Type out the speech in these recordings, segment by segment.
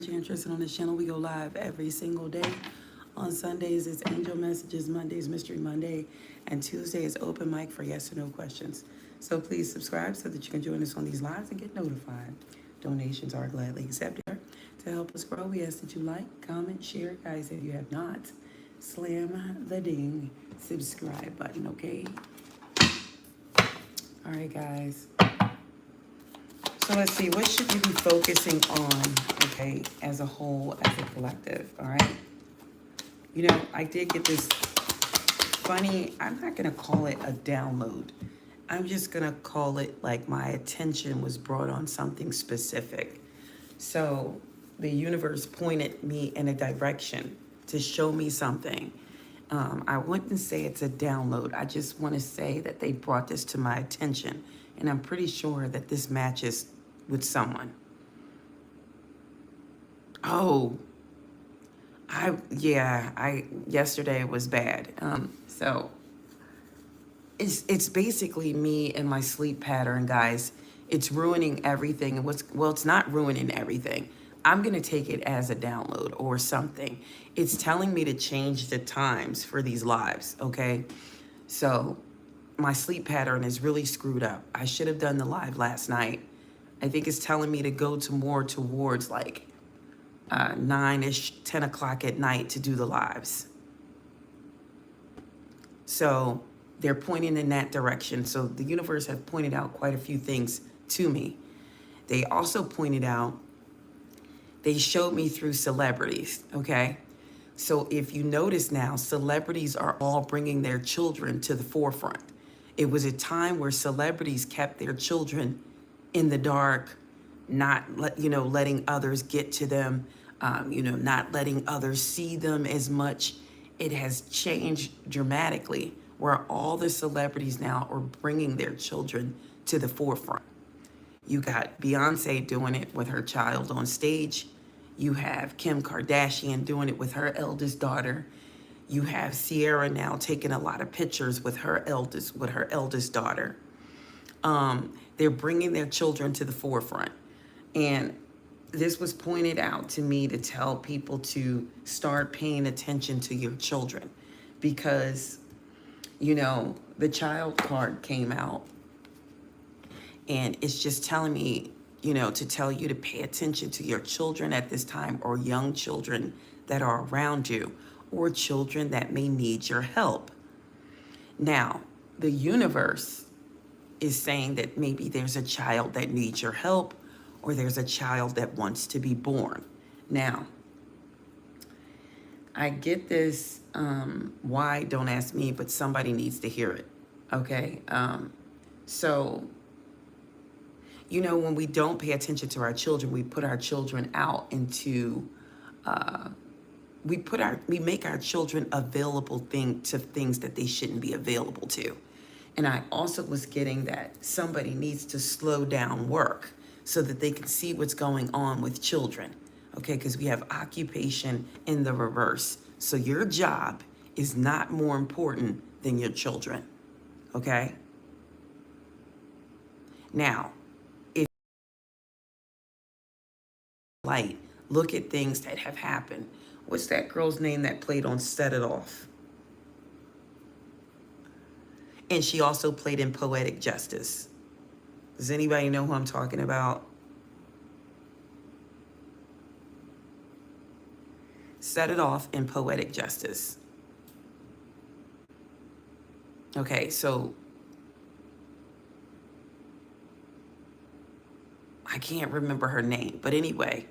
You're interested on this channel, we go live every single day. On Sundays, it's Angel Messages, Mondays, Mystery Monday, and Tuesday is open mic for yes or no questions. So please subscribe so that you can join us on these lives and get notified. Donations are gladly accepted. To help us grow, we ask that you like, comment, share. Guys, if you have not, slam the ding subscribe button, okay? All right, guys. So let's see, what should you be focusing on, okay, as a whole, as a collective, all right? You know, I did get this funny, I'm not going to call it a download. I'm just going to call it like my attention was brought on something specific. So the universe pointed me in a direction to show me something. I wouldn't say it's a download. I just want to say that they brought this to my attention. And I'm pretty sure that this matches with someone. Oh, yesterday was bad. So it's basically me and my sleep pattern, guys. It's ruining everything. And it's not ruining everything. I'm going to take it as a download or something. It's telling me to change the times for these lives, okay? So my sleep pattern is really screwed up. I should have done the live last night. I think it's telling me to go to more towards like 9-ish, 10 o'clock at night to do the lives. So they're pointing in that direction. So the universe have pointed out quite a few things to me. They also pointed out, they showed me through celebrities, okay? So if you notice now, celebrities are all bringing their children to the forefront. It was a time where celebrities kept their children in the dark, not letting others get to them, not letting others see them as much. It has changed dramatically where all the celebrities now are bringing their children to the forefront. You got Beyonce doing it with her child on stage. You have Kim Kardashian doing it with her eldest daughter. You have Sierra now taking a lot of pictures with her eldest daughter. They're bringing their children to the forefront. And this was pointed out to me to tell people to start paying attention to your children because, the child card came out and it's just telling me, to tell you to pay attention to your children at this time or young children that are around you or children that may need your help. Now, the universe is saying that maybe there's a child that needs your help or there's a child that wants to be born. Now, I get this, why, don't ask me, but somebody needs to hear it, okay? So, when we don't pay attention to our children, we put our children out into, we make our children available to things that they shouldn't be available to. And I also was getting that somebody needs to slow down work so that they can see what's going on with children, okay? Because we have occupation in the reverse. So your job is not more important than your children, okay? Now, if light, look at things that have happened. What's that girl's name that played on Set It Off? And she also played in Poetic Justice. Does anybody know who I'm talking about? Set It Off in Poetic Justice. Okay, so I can't remember her name, but anyway,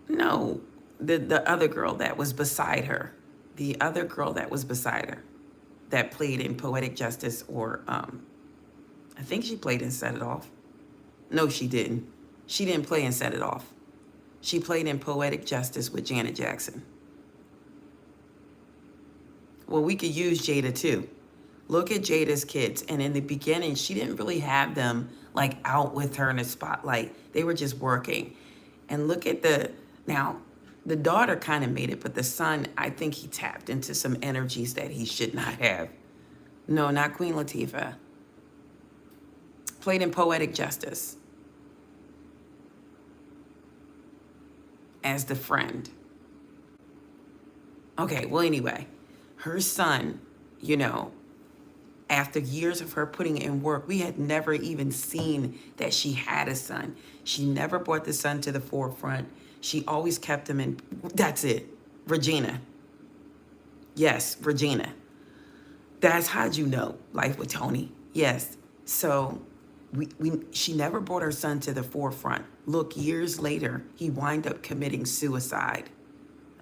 no, the other girl that was beside her, that played in Poetic Justice, or I think she played in Set It Off. No, she didn't. She didn't play in Set It Off. She played in Poetic Justice with Janet Jackson. Well, we could use Jada too. Look at Jada's kids. And in the beginning, she didn't really have them like out with her in the spotlight. They were just working. And look at now, the daughter kind of made it, but the son, I think he tapped into some energies that he should not have. No, not Queen Latifah. Played in Poetic Justice. as the friend. Okay, well, anyway, her son, you know, after years of her putting in work, we had never even seen that she had a son. She never brought the son to the forefront. She always kept him in. That's it. Regina. Yes, Regina. That's how'd you know Life with Tony. Yes. So she never brought her son to the forefront. Look, years later, he wind up committing suicide.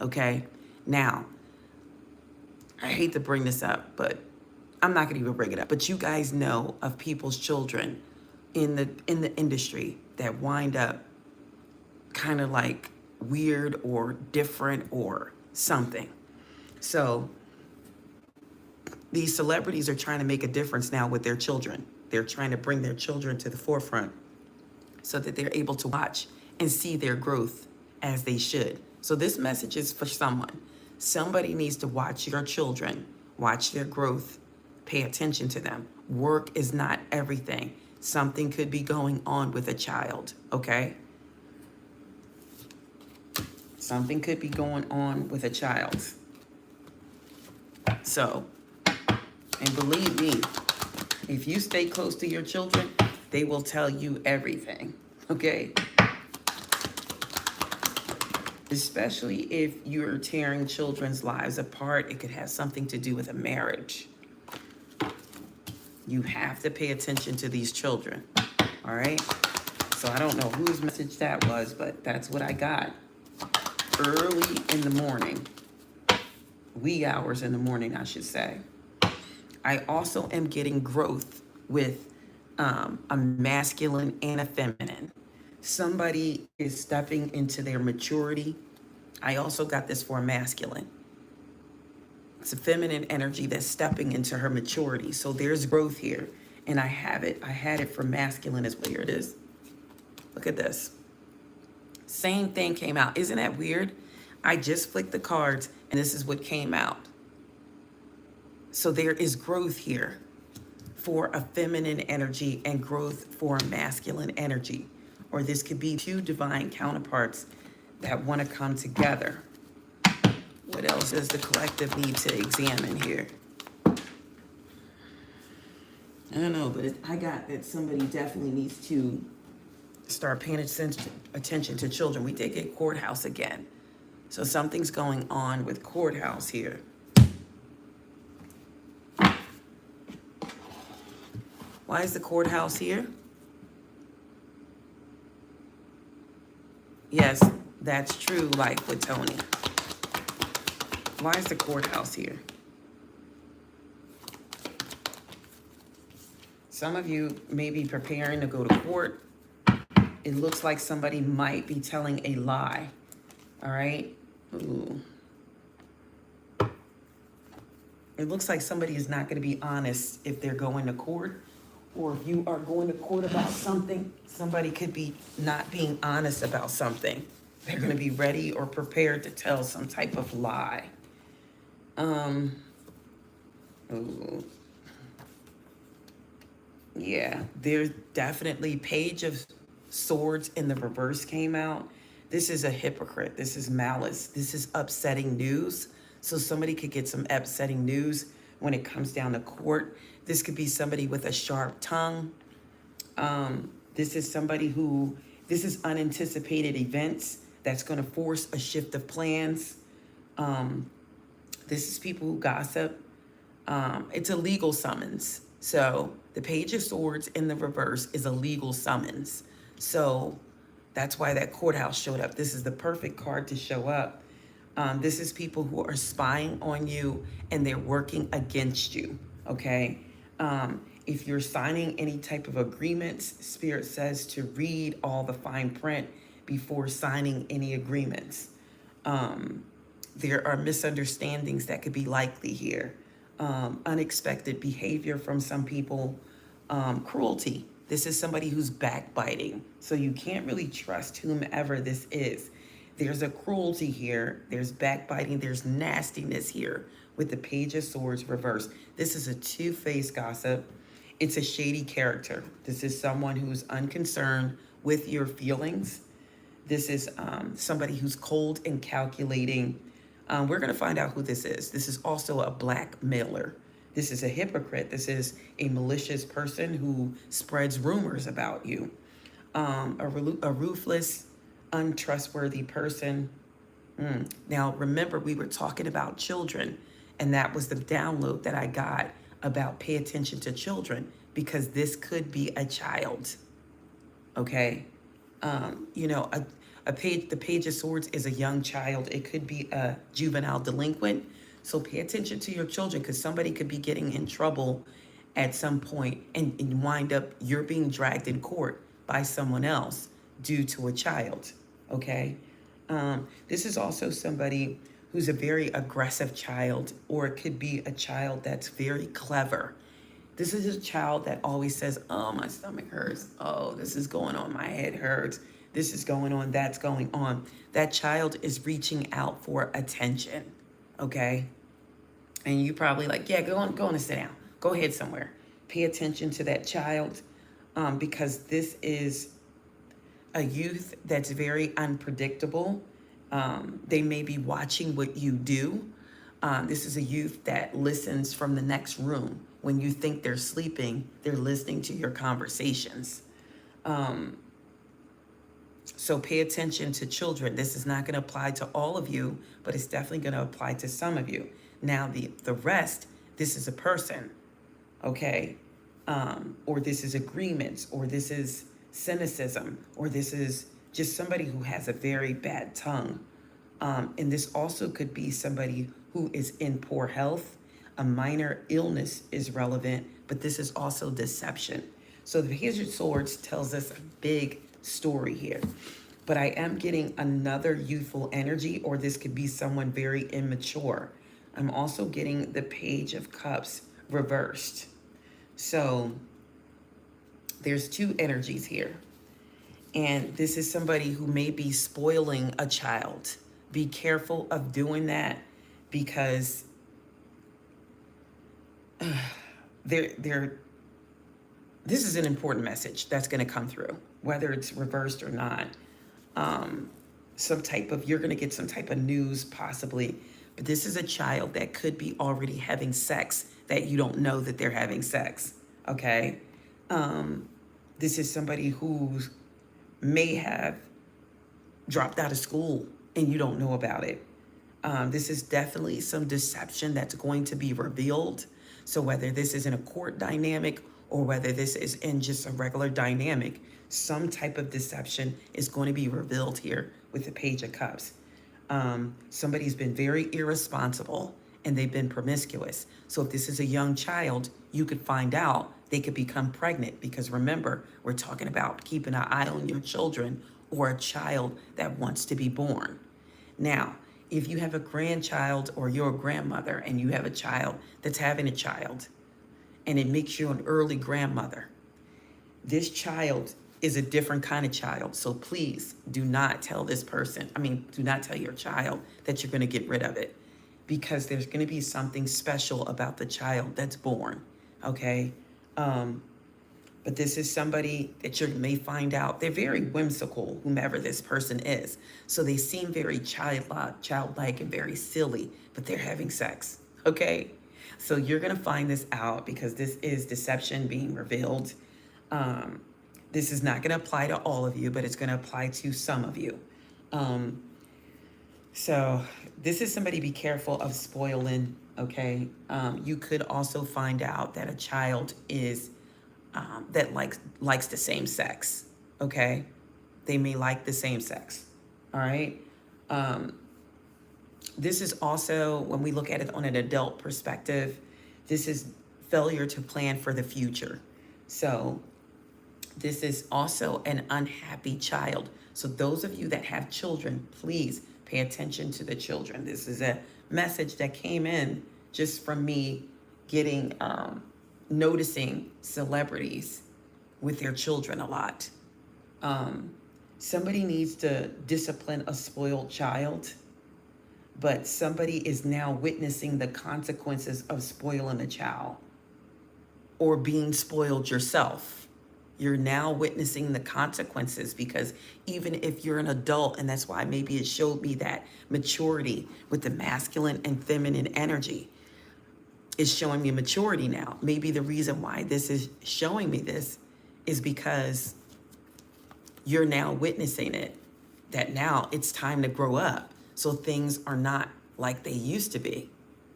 Okay. Now, I hate to bring this up, but I'm not going to even bring it up. But you guys know of people's children in the industry that wind up kind of like weird or different or something. So these celebrities are trying to make a difference now with their children. They're trying to bring their children to the forefront so that they're able to watch and see their growth as they should. So this message is for someone. Somebody needs to watch your children, watch their growth, pay attention to them. Work is not everything. Something could be going on with a child, okay? Something could be going on with a child. So, and believe me, if you stay close to your children, they will tell you everything, okay? Especially if you're tearing children's lives apart, it could have something to do with a marriage. You have to pay attention to these children, all right? So I don't know whose message that was, but that's what I got. Early in the morning, wee hours in the morning, I should say. I also am getting growth with a masculine and a feminine. Somebody is stepping into their maturity. I also got this for a masculine. It's a feminine energy that's stepping into her maturity. So there's growth here. And I have it. I had it for masculine as well. Here it is. Look at this. Same thing came out. Isn't that weird? I just flicked the cards and this is what came out. So there is growth here for a feminine energy and growth for a masculine energy. Or this could be two divine counterparts that want to come together. What else does the collective need to examine here? I don't know, but I got that somebody definitely needs to start paying attention to children. We did get courthouse again. So something's going on with courthouse here. Why is the courthouse here? Yes, that's true, like with Tony. Why is the courthouse here? Some of you may be preparing to go to court. It looks like somebody might be telling a lie. All right? Ooh. It looks like somebody is not going to be honest if they're going to court, or if you are going to court about something, somebody could be not being honest about something. They're going to be ready or prepared to tell some type of lie. Ooh. Yeah, there's definitely Page of Swords in the reverse came out. This is a hypocrite. This is malice. This is upsetting news. So somebody could get some upsetting news when it comes down to court. This could be somebody with a sharp tongue. This is somebody who, this is unanticipated events that's going to force a shift of plans. This is people who gossip. It's a legal summons. So the Page of Swords in the reverse is a legal summons. So that's why that courthouse showed up. This is the perfect card to show up. This is people who are spying on you and they're working against you, okay? If you're signing any type of agreements, Spirit says to read all the fine print before signing any agreements. There are misunderstandings that could be likely here. Unexpected behavior from some people, cruelty. This is somebody who's backbiting. So you can't really trust whomever this is. There's a cruelty here. There's backbiting. There's nastiness here with the Page of Swords reverse. This is a two-faced gossip. It's a shady character. This is someone who's unconcerned with your feelings. This is somebody who's cold and calculating. We're going to find out who this is. This is also a blackmailer. This is a hypocrite. This is a malicious person who spreads rumors about you. A ruthless, untrustworthy person. Now, remember, we were talking about children, and that was the download that I got about pay attention to children, because this could be a child. Okay? You know, the Page of Swords is a young child. It could be a juvenile delinquent. So pay attention to your children, because somebody could be getting in trouble at some point and wind up, you're being dragged in court by someone else due to a child. Okay? This is also somebody who's a very aggressive child, or it could be a child that's very clever. This is a child that always says, oh, my stomach hurts. Oh, this is going on. My head hurts. This is going on. That's going on. That child is reaching out for attention. Okay? And you probably like, yeah, go on and sit down. Go ahead somewhere. Pay attention to that child, because this is a youth that's very unpredictable. They may be watching what you do. This is a youth that listens from the next room. When you think they're sleeping, they're listening to your conversations. So pay attention to children. This is not going to apply to all of you, but it's definitely going to apply to some of you. Now, the rest, this is a person, okay? Or this is agreements, or this is cynicism, or this is just somebody who has a very bad tongue. And this also could be somebody who is in poor health. A minor illness is relevant, but this is also deception. So the Page of Swords tells us a big story here. But I am getting another youthful energy, or this could be someone very immature. I'm also getting the Page of Cups reversed. So there's two energies here. And this is somebody who may be spoiling a child. Be careful of doing that, because this is an important message that's going to come through, whether it's reversed or not. You're going to get some type of news possibly, but this is a child that could be already having sex that you don't know that they're having sex. Okay. This is somebody who may have dropped out of school and you don't know about it. This is definitely some deception that's going to be revealed. So whether this is in a court dynamic or whether this is in just a regular dynamic, some type of deception is going to be revealed here with the Page of Cups. Somebody's been very irresponsible and they've been promiscuous. So if this is a young child, you could find out they could become pregnant, because remember, we're talking about keeping an eye on your children or a child that wants to be born. Now, if you have a grandchild or you're a grandmother and you have a child that's having a child and it makes you an early grandmother, this child is a different kind of child. So please do not tell do not tell your child that you're going to get rid of it, because there's going to be something special about the child that's born. Okay. But this is somebody that you may find out, they're very whimsical, whomever this person is. So they seem very childlike and very silly, but they're having sex, okay? So you're gonna find this out, because this is deception being revealed. This is not gonna apply to all of you, but it's gonna apply to some of you. So this is somebody, be careful of spoiling, okay? You could also find out that a child is that likes the same sex, okay? They may like the same sex, all right? This is also, when we look at it on an adult perspective, this is failure to plan for the future. So this is also an unhappy child. So those of you that have children, please pay attention to the children. This is a message that came in just from me getting, noticing celebrities with their children a lot. Somebody needs to discipline a spoiled child, but somebody is now witnessing the consequences of spoiling a child or being spoiled yourself. You're now witnessing the consequences, because even if you're an adult, and that's why maybe it showed me that maturity with the masculine and feminine energy, is showing me maturity now. Maybe the reason why this is showing me this is because you're now witnessing it, that now it's time to grow up. So things are not like they used to be.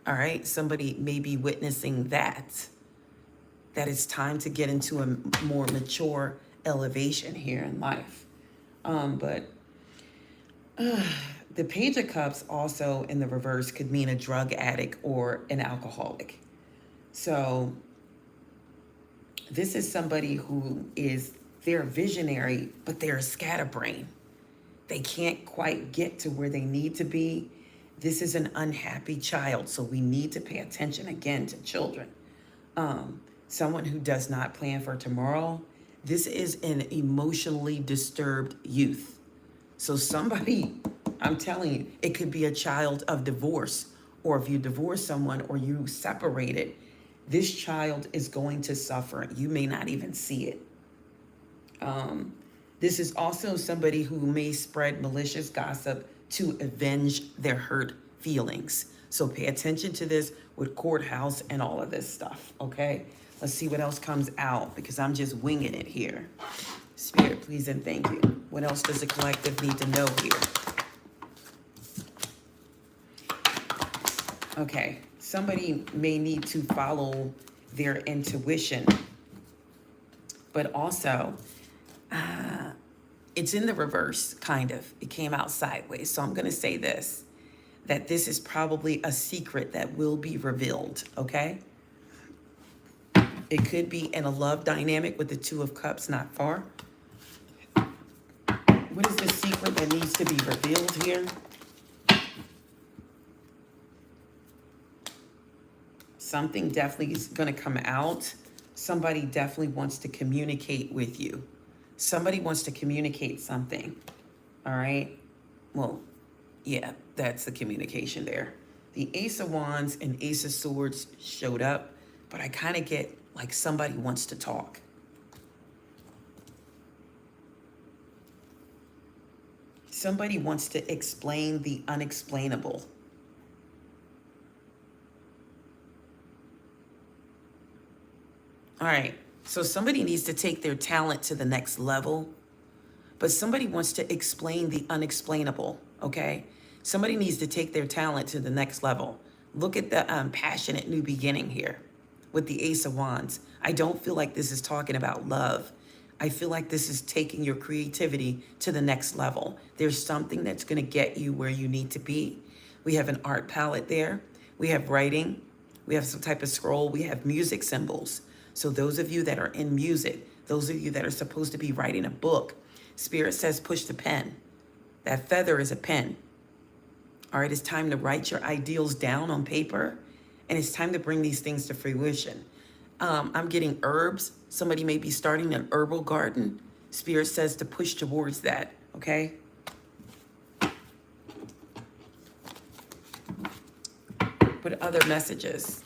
All right. Somebody may be witnessing that it's time to get into a more mature elevation here in life. But the Page of Cups also in the reverse could mean a drug addict or an alcoholic. So this is somebody who they're visionary, but they're a scatterbrain. They can't quite get to where they need to be. This is an unhappy child, so we need to pay attention again to children. Someone who does not plan for tomorrow. This is an emotionally disturbed youth. So somebody, I'm telling you, it could be a child of divorce, or if you divorce someone or you separated, this child is going to suffer. You may not even see it. This is also somebody who may spread malicious gossip to avenge their hurt feelings. So pay attention to this with courthouse and all of this stuff, okay? Let's see what else comes out, because I'm just winging it here. Spirit, please and thank you. What else does the collective need to know here? Okay, somebody may need to follow their intuition, but also it's in the reverse, kind of. It came out sideways. So I'm going to say this, that this is probably a secret that will be revealed, okay? It could be in a love dynamic with the Two of Cups not far. What is the secret that needs to be revealed here? Something definitely is going to come out. Somebody definitely wants to communicate with you. Somebody wants to communicate something. All right. Well, yeah, that's the communication there. The Ace of Wands and Ace of Swords showed up, but I kind of get like somebody wants to talk. Somebody wants to explain the unexplainable. All right, so somebody needs to take their talent to the next level, but somebody wants to explain the unexplainable, okay? Somebody needs to take their talent to the next level. Look at the passionate new beginning here with the Ace of Wands. I don't feel like this is talking about love. I feel like this is taking your creativity to the next level. There's something that's going to get you where you need to be. We have an art palette there. We have writing. We have some type of scroll. We have music symbols. So those of you that are in music, those of you that are supposed to be writing a book, Spirit says push the pen. That feather is a pen. All right, it's time to write your ideals down on paper, and it's time to bring these things to fruition. I'm getting herbs. Somebody may be starting an herbal garden. Spirit says to push towards that, okay? What other messages?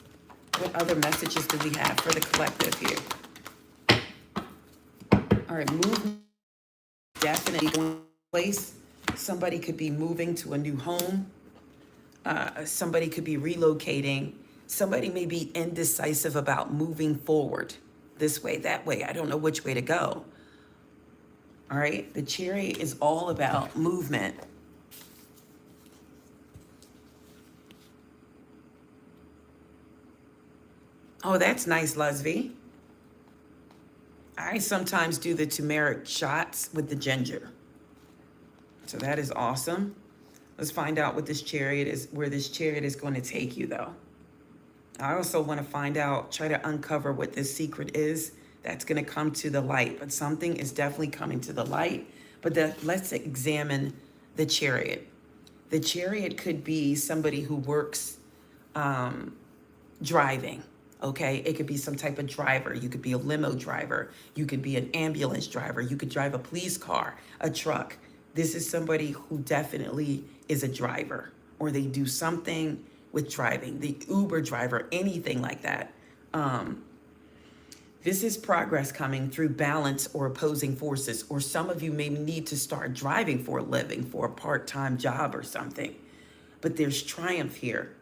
What other messages do we have for the collective here? All right, move definitely going to place. Somebody could be moving to a new home. Somebody could be relocating. Somebody may be indecisive about moving forward this way, that way. I don't know which way to go. All right, the Chariot is all about movement. Oh, that's nice, Leslie. I sometimes do the turmeric shots with the ginger. So that is awesome. Let's find out what this chariot is, where this chariot is going to take you, though. I also want to find out, try to uncover what this secret is that's going to come to the light. But something is definitely coming to the light. But let's examine the chariot. The chariot could be somebody who works driving. Okay, it could be some type of driver. You could be a limo driver. You could be an ambulance driver. You could drive a police car, a truck. This is somebody who definitely is a driver, or they do something with driving, the Uber driver, anything like that. This is progress coming through balance or opposing forces, or some of you may need to start driving for a living, for a part-time job or something. But there's triumph here.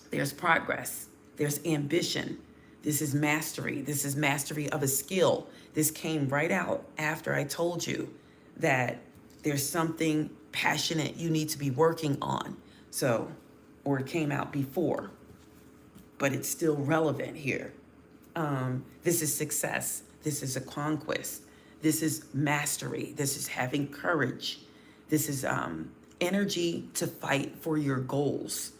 There's progress. There's ambition. This is mastery. This is mastery of a skill. This came right out after I told you that there's something passionate you need to be working on. So, or it came out before, but it's still relevant here. This is success. This is a conquest. This is mastery. This is having courage. This is energy to fight for your goals.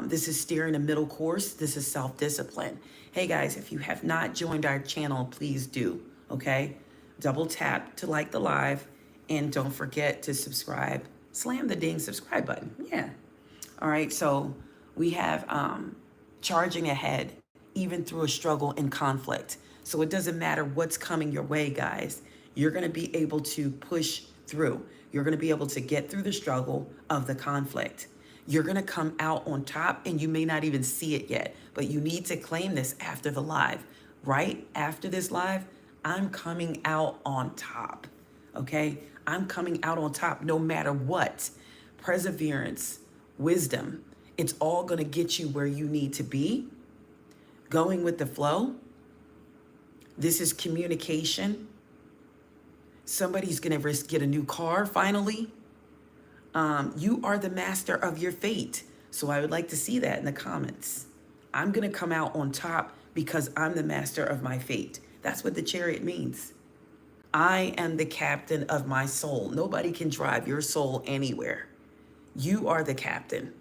This is steering a middle course. This is self-discipline. Hey guys, if you have not joined our channel, please do, okay? Double tap to like the live, and don't forget to subscribe. Slam the ding subscribe button, yeah. All right, so we have charging ahead, even through a struggle and conflict. So it doesn't matter what's coming your way, guys. You're gonna be able to push through. You're gonna be able to get through the struggle of the conflict. You're gonna come out on top, and you may not even see it yet, but you need to claim this after the live. Right after this live, I'm coming out on top, okay? I'm coming out on top no matter what. Perseverance, wisdom, it's all gonna get you where you need to be. Going with the flow. This is communication. Somebody's gonna get a new car finally. You are the master of your fate. So I would like to see that in the comments. I'm gonna come out on top because I'm the master of my fate. That's what the Chariot means. I am the captain of my soul. Nobody can drive your soul anywhere. You are the captain.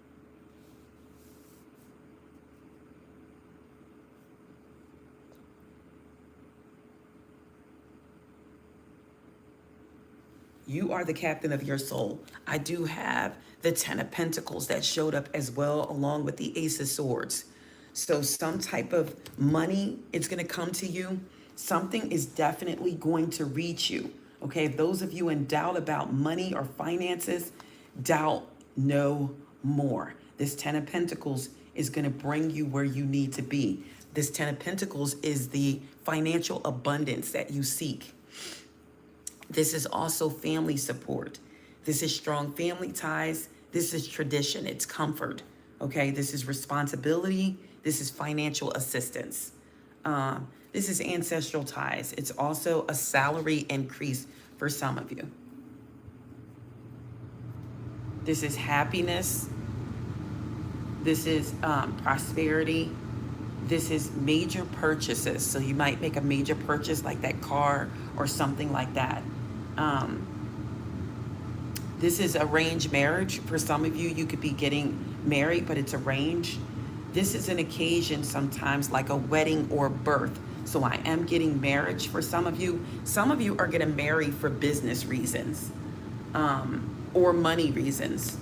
You are the captain of your soul. I do have the 10 of Pentacles that showed up as well, along with the Ace of Swords. So some type of money is going to come to you. Something is definitely going to reach you. Okay, those of you in doubt about money or finances, doubt no more. This 10 of Pentacles is going to bring you where you need to be. This 10 of Pentacles is the financial abundance that you seek. This is also family support. This is strong family ties. This is tradition. It's comfort. Okay, this is responsibility. This is financial assistance. This is ancestral ties. It's also a salary increase for some of you. This is happiness. This is prosperity. This is major purchases. So you might make a major purchase like that car or something like that. This is arranged marriage. For some of you, you could be getting married, but it's arranged. This is an occasion sometimes like a wedding or birth. So I am getting marriage for some of you. Some of you are going to marry for business reasons or money reasons.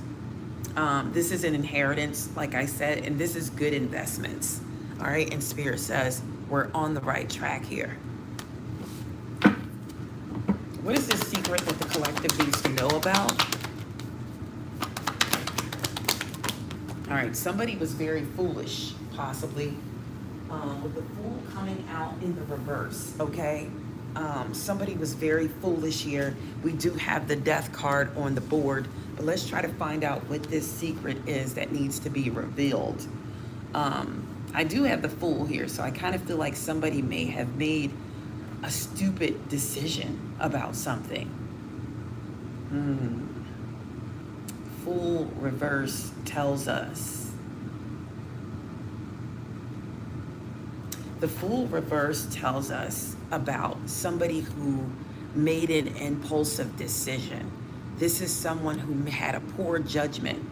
This is an inheritance, like I said, and this is good investments. All right, and Spirit says we're on the right track here. What is this secret that the collective needs to know about? All right, somebody was very foolish, possibly, with the Fool coming out in the reverse, okay? Somebody was very foolish here. We do have the Death card on the board, but let's try to find out what this secret is that needs to be revealed. I do have the Fool here, so I kind of feel like somebody may have made a stupid decision about something. Fool reverse tells us. The Fool reverse tells us about somebody who made an impulsive decision. This is someone who had a poor judgment.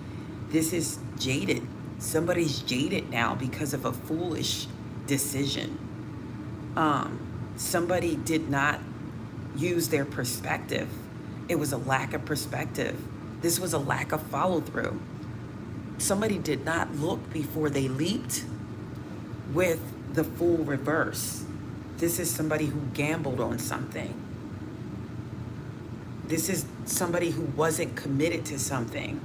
This is jaded. Somebody's jaded now because of a foolish decision. Somebody did not use their perspective. It was a lack of perspective. This was a lack of follow through. Somebody did not look before they leaped with the Fool reverse. This is somebody who gambled on something. This is somebody who wasn't committed to something.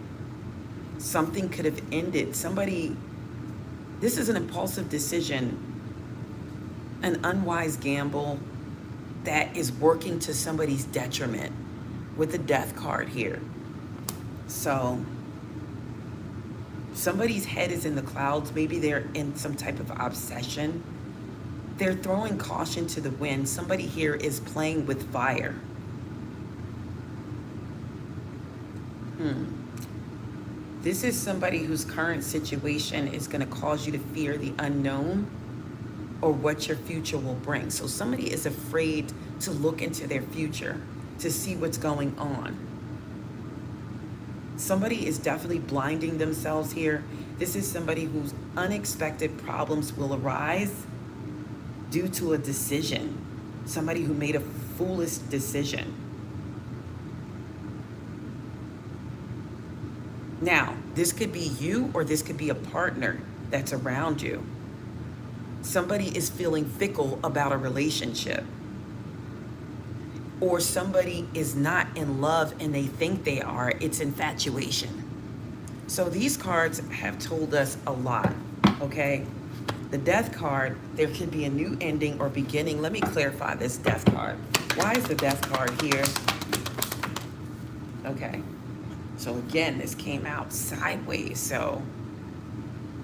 Something could have ended. This is an impulsive decision an unwise gamble that is working to somebody's detriment with the death card here. So somebody's head is in the clouds. Maybe they're in some type of obsession. They're throwing caution to the wind. Somebody here is playing with fire. This is somebody whose current situation is going to cause you to fear the unknown or what your future will bring. So somebody is afraid to look into their future, to see what's going on. Somebody is definitely blinding themselves here. This is somebody whose unexpected problems will arise due to a decision. Somebody who made a foolish decision. Now, this could be you or this could be a partner that's around you. Somebody is feeling fickle about a relationship. Or somebody is not in love and they think they are. It's infatuation. So these cards have told us a lot, okay? The death card, there could be a new ending or beginning. Let me clarify this death card. Why is the death card here? Okay. So again, this came out sideways. So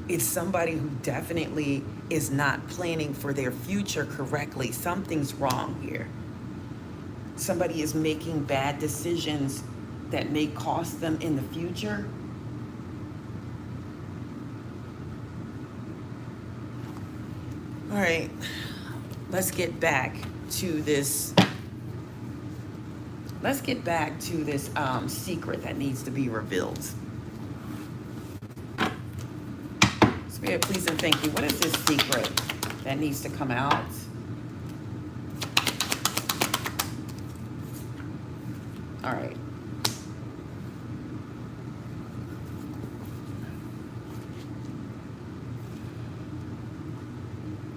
it's somebody who definitely is not planning for their future correctly. Something's wrong here. Somebody is making bad decisions that may cost them in the future. All right, let's get back to this. Let's get back to this secret that needs to be revealed. Spirit, please and thank you. What is this secret that needs to come out? All right.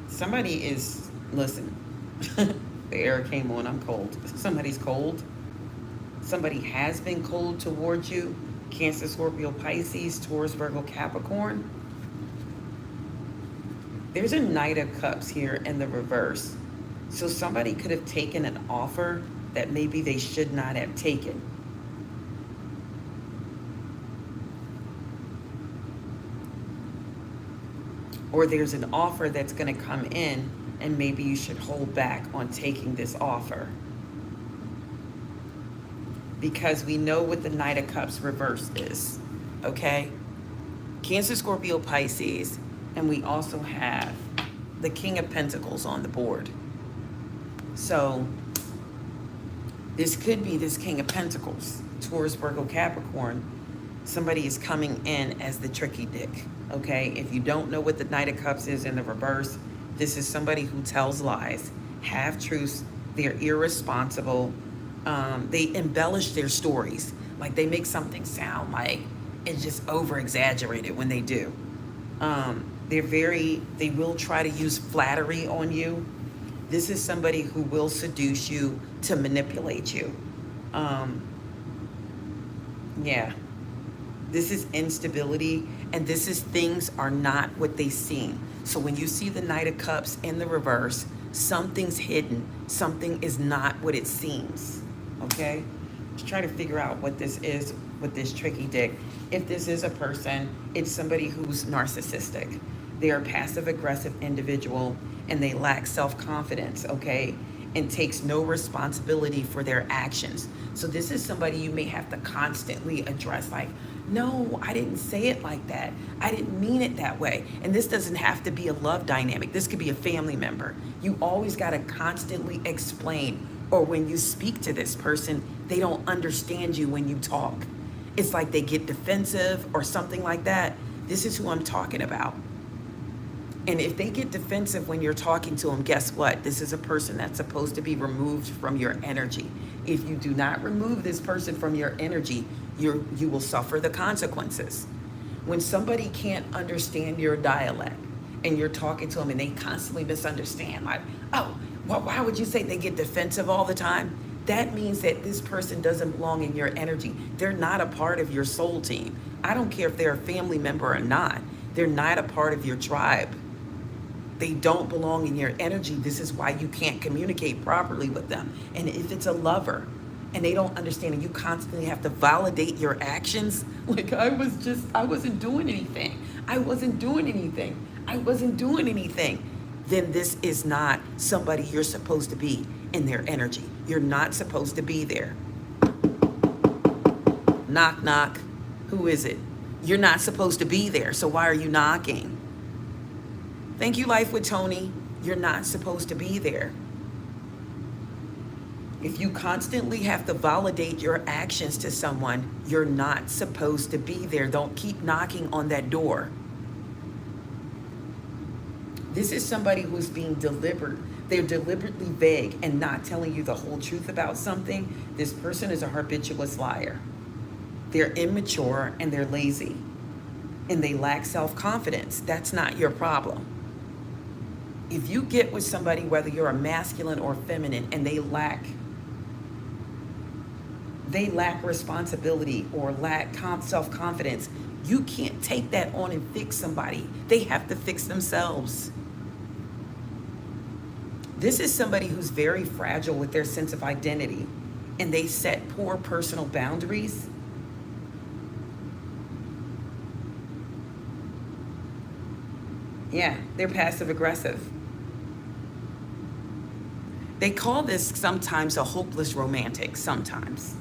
Somebody is, listen, the air came on, I'm cold. Somebody's cold. Somebody has been cold towards you. Cancer, Scorpio, Pisces, Taurus, Virgo, Capricorn. There's a Knight of Cups here in the reverse. So somebody could have taken an offer that maybe they should not have taken. Or there's an offer that's going to come in and maybe you should hold back on taking this offer. Because we know what the Knight of Cups reverse is, okay? Cancer, Scorpio, Pisces, and we also have the King of Pentacles on the board. So this could be this King of Pentacles, Taurus, Virgo, Capricorn. Somebody is coming in as the tricky dick, okay? If you don't know what the Knight of Cups is in the reverse, this is somebody who tells lies, half-truths, they're irresponsible. They embellish their stories. Like they make something sound like it's just over-exaggerated when they do. They will try to use flattery on you. This is somebody who will seduce you to manipulate you. Yeah. This is instability, and this is things are not what they seem. So when you see the Knight of Cups in the reverse, something's hidden. Something is not what it seems, okay? Just try to figure out what this is with this tricky dick. If this is a person, it's somebody who's narcissistic. They are a passive-aggressive individual, and they lack self-confidence, okay? And takes no responsibility for their actions. So this is somebody you may have to constantly address, like, no, I didn't say it like that. I didn't mean it that way. And this doesn't have to be a love dynamic. This could be a family member. You always got to constantly explain, or when you speak to this person, they don't understand you when you talk. It's like they get defensive or something like that. This is who I'm talking about. And if they get defensive when you're talking to them, guess what? This is a person that's supposed to be removed from your energy. If you do not remove this person from your energy, you will suffer the consequences. When somebody can't understand your dialect and you're talking to them and they constantly misunderstand, like, oh, well, why would you say they get defensive all the time? That means that this person doesn't belong in your energy. They're not a part of your soul team. I don't care if they're a family member or not. They're not a part of your tribe. They don't belong in your energy. This is why you can't communicate properly with them. And if it's a lover and they don't understand and you constantly have to validate your actions, like I wasn't doing anything. I wasn't doing anything. I wasn't doing anything. Then this is not somebody you're supposed to be in their energy. You're not supposed to be there. Knock, knock. Who is it? You're not supposed to be there. So why are you knocking? Thank you, Life with Tony. You're not supposed to be there. If you constantly have to validate your actions to someone, you're not supposed to be there. Don't keep knocking on that door. This is somebody who's being deliberate. They're deliberately vague and not telling you the whole truth about something. This person is a habitual liar. They're immature and they're lazy. And they lack self-confidence. That's not your problem. If you get with somebody, whether you're a masculine or feminine, and they lack responsibility or lack self-confidence, you can't take that on and fix somebody. They have to fix themselves. This is somebody who's very fragile with their sense of identity, and they set poor personal boundaries. Yeah, they're passive aggressive. They call this sometimes a hopeless romantic, sometimes.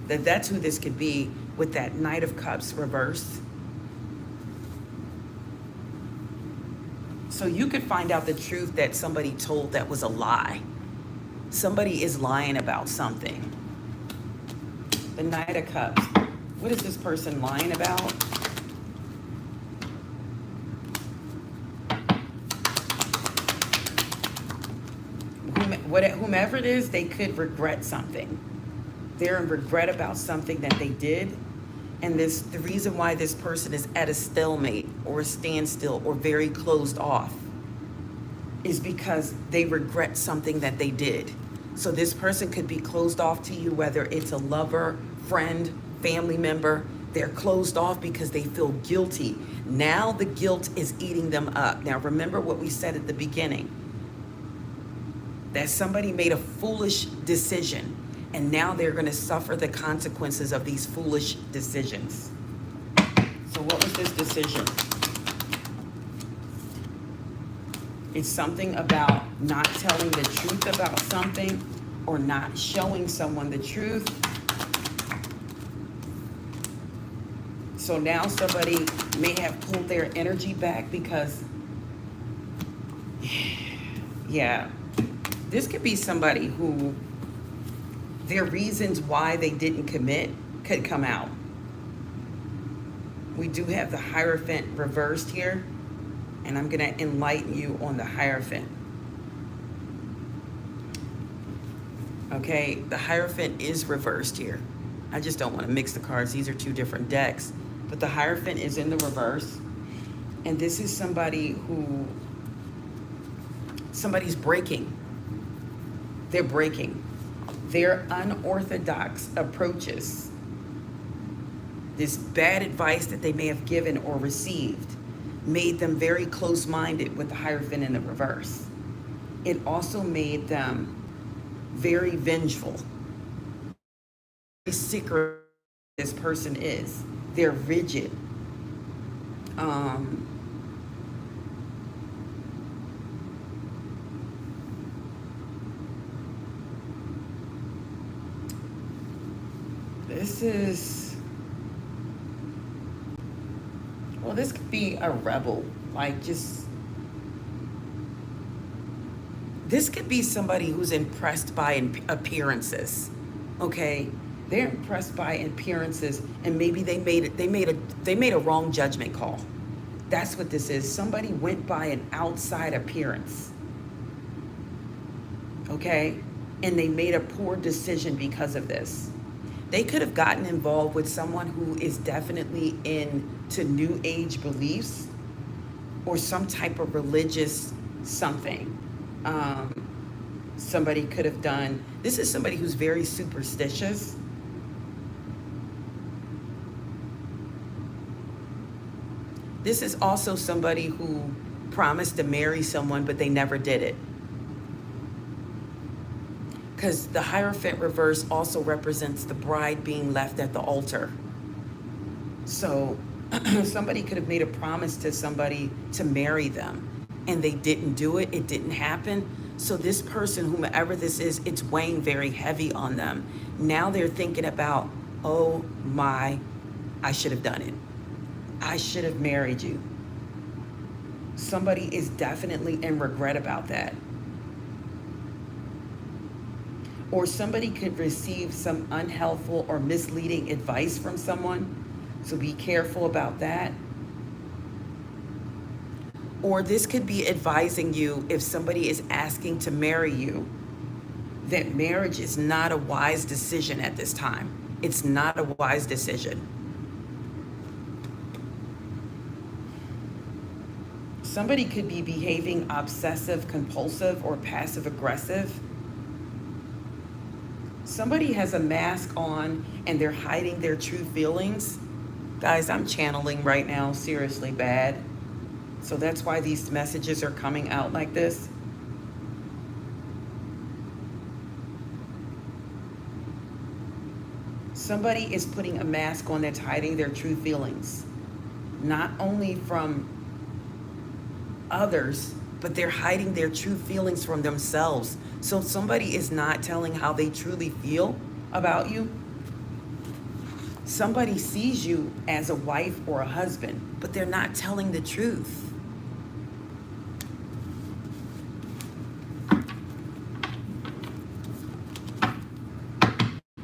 That's who this could be with that Knight of Cups reversed. So you could find out the truth that somebody told that was a lie. Somebody is lying about something. The Knight of Cups. What is this person lying about? Whomever it is, they could regret something. They're in regret about something that they did. And the reason why this person is at a stalemate or a standstill or very closed off is because they regret something that they did. So this person could be closed off to you, whether it's a lover, friend, family member. They're closed off because they feel guilty. Now the guilt is eating them up. Now remember what we said at the beginning, that somebody made a foolish decision, and now they're going to suffer the consequences of these foolish decisions. So what was this decision? It's something about not telling the truth about something or not showing someone the truth. So now somebody may have pulled their energy back because, yeah, this could be somebody who their reasons why they didn't commit could come out. We do have the Hierophant reversed here, and I'm going to enlighten you on the Hierophant. Okay, the Hierophant is reversed here. I just don't want to mix the cards. These are two different decks. But the Hierophant is in the reverse. And this is somebody's breaking. They're breaking. Their unorthodox approaches, this bad advice that they may have given or received, made them very close-minded with the Hierophant in the reverse. It also made them very vengeful. Very secret this person is. They're rigid. This could be a rebel, this could be somebody who's impressed by appearances, okay? They're impressed by appearances, and maybe they made a wrong judgment call. That's what this is. Somebody went by an outside appearance, okay? And they made a poor decision because of this. They could have gotten involved with someone who is definitely into New Age beliefs or some type of religious something. Somebody could have done, this is somebody who's very superstitious. This is also somebody who promised to marry someone, but they never did it. Because the Hierophant reverse also represents the bride being left at the altar. So somebody could have made a promise to somebody to marry them, and they didn't do it. It didn't happen. So this person, whomever this is, it's weighing very heavy on them. Now they're thinking about, oh my, I should have done it. I should have married you. Somebody is definitely in regret about that. Or somebody could receive some unhelpful or misleading advice from someone. So be careful about that. Or this could be advising you, if somebody is asking to marry you, that marriage is not a wise decision at this time. It's not a wise decision. Somebody could be behaving obsessive, compulsive, or passive aggressive. Somebody has a mask on and they're hiding their true feelings. Guys, I'm channeling right now, seriously bad. So that's why these messages are coming out like this. Somebody is putting a mask on that's hiding their true feelings. Not only from others, but they're hiding their true feelings from themselves. So somebody is not telling how they truly feel about you. Somebody sees you as a wife or a husband, but they're not telling the truth.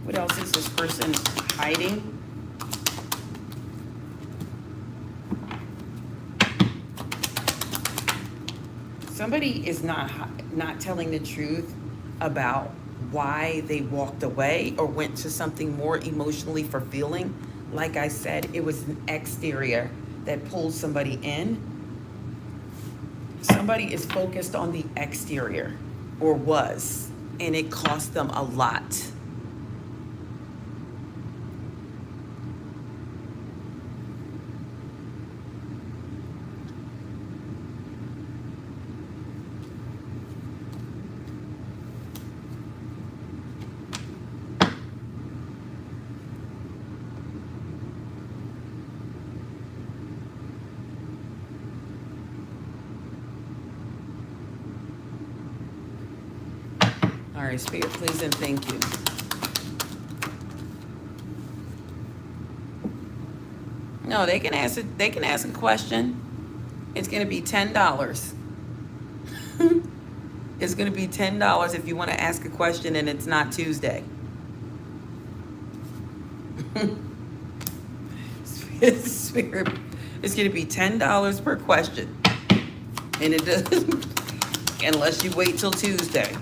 What else is this person hiding? Somebody is not telling the truth about why they walked away or went to something more emotionally fulfilling. Like I said, it was an exterior that pulled somebody in. Somebody is focused on the exterior, or was, and it cost them a lot. All right, Spirit, please and thank you. No, they can ask a question. It's gonna be $10. It's gonna be $10 if you want to ask a question and it's not Tuesday. Spirit, it's gonna be $10 per question. And it doesn't, unless you wait till Tuesday.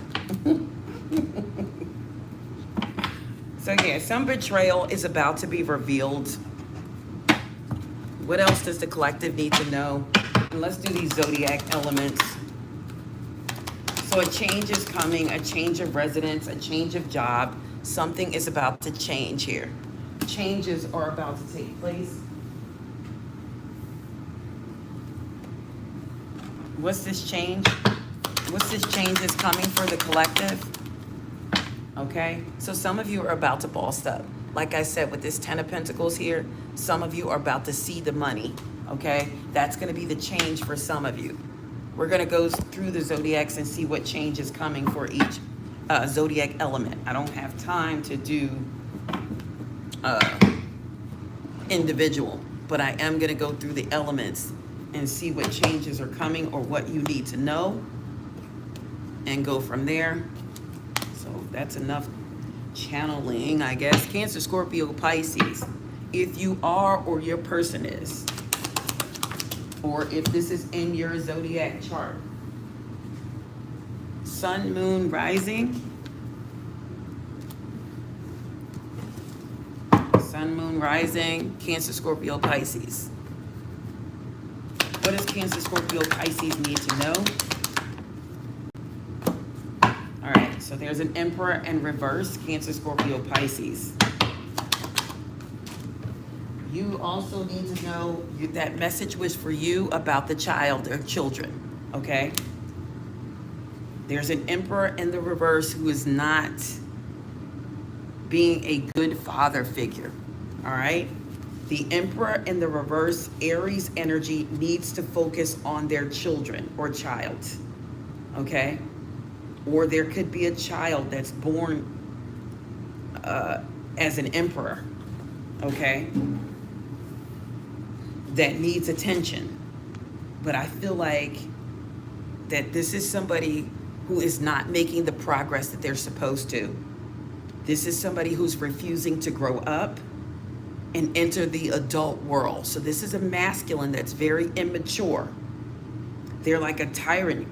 So yeah, some betrayal is about to be revealed. What else does the collective need to know? And let's do these zodiac elements. So a change is coming, a change of residence, a change of job. Something is about to change here. Changes are about to take place. What's this change? What's this change that's coming for the collective? Okay, so some of you are about to boss up. Like I said, with this 10 of Pentacles here, some of you are about to see the money, okay? That's gonna be the change for some of you. We're gonna go through the zodiacs and see what change is coming for each zodiac element. I don't have time to do individual, but I am gonna go through the elements and see what changes are coming or what you need to know and go from there. So that's enough channeling, I guess. Cancer, Scorpio, Pisces. If you are or your person is, or if this is in your zodiac chart. Sun, Moon, Rising. Sun, Moon, Rising, Cancer, Scorpio, Pisces. What does Cancer, Scorpio, Pisces need to know? All right, so there's an Emperor and reverse, Cancer, Scorpio, Pisces. You also need to know that message was for you about the child or children, okay? There's an emperor in the reverse who is not being a good father figure, all right? The emperor in the reverse, Aries energy, needs to focus on their children or child, okay? Or there could be a child that's born as an emperor, okay? That needs attention. But I feel like that this is somebody who is not making the progress that they're supposed to. This is somebody who's refusing to grow up and enter the adult world. So this is a masculine that's very immature. They're like a tyrant.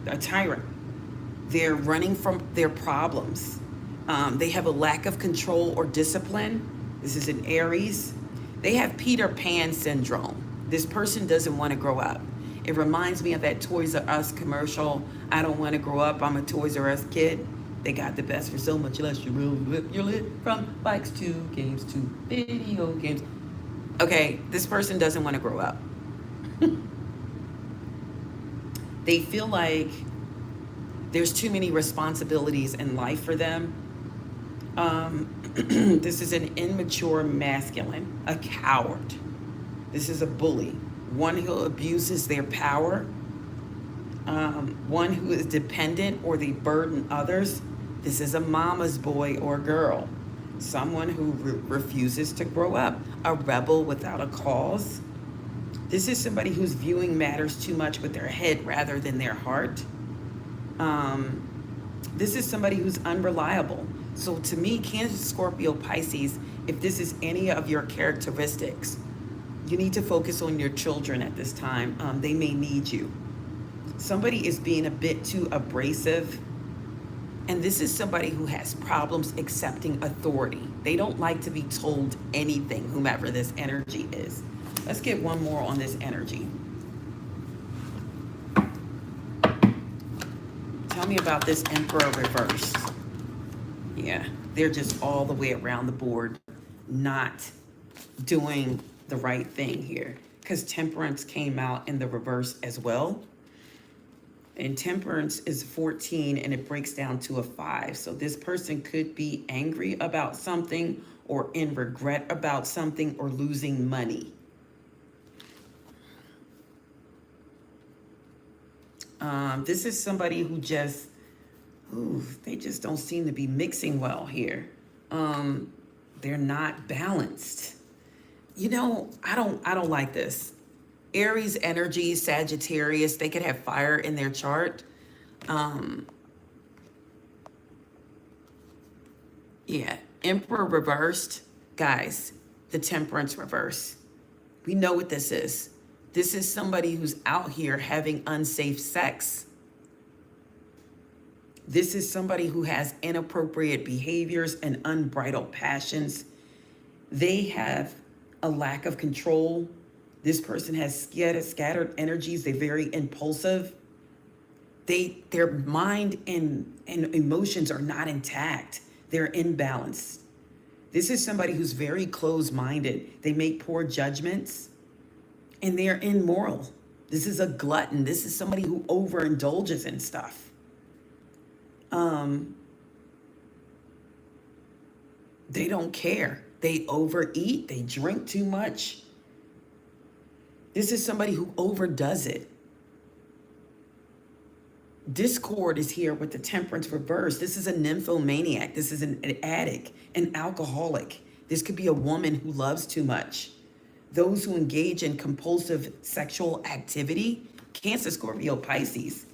They're running from their problems. They have a lack of control or discipline. This is an Aries. They have Peter Pan syndrome. This person doesn't want to grow up. It reminds me of that Toys R Us commercial. I don't want to grow up. I'm a Toys R Us kid. They got the best for so much less. You really live your lit from bikes to games to video games. Okay, this person doesn't want to grow up. They feel like there's too many responsibilities in life for them. This is an immature masculine, a coward. This is a bully, one who abuses their power, one who is dependent or they burden others. This is a mama's boy or girl, someone who refuses to grow up, a rebel without a cause. This is somebody who's viewing matters too much with their head rather than their heart. This is somebody who's unreliable. So to me, Cancer, Scorpio, Pisces, if this is any of your characteristics, you need to focus on your children at this time. They may need you. Somebody is being a bit too abrasive. And this is somebody who has problems accepting authority. They don't like to be told anything, whomever this energy is. Let's get one more on this energy. Tell me about this Emperor reverse. Yeah, they're just all the way around the board, not doing the right thing here. Because Temperance came out in the reverse as well. And Temperance is 14 and it breaks down to a 5. So this person could be angry about something or in regret about something or losing money. This is somebody who just, they just don't seem to be mixing well here. They're not balanced. You know, I don't like this. Aries energy, Sagittarius, they could have fire in their chart. Yeah, Emperor reversed. Guys, the Temperance reverse. We know what this is. This is somebody who's out here having unsafe sex. This is somebody who has inappropriate behaviors and unbridled passions. They have a lack of control. This person has scattered energies. They're very impulsive. Their mind and emotions are not intact. They're imbalanced. This is somebody who's very closed-minded. They make poor judgments and they're immoral. This is a glutton. This is somebody who overindulges in stuff. They don't care. They overeat. They drink too much. This is somebody who overdoes it. Discord is here with the Temperance reverse. This is a nymphomaniac. This is an addict, an alcoholic. This could be a woman who loves too much. Those who engage in compulsive sexual activity, Cancer, Scorpio, Pisces.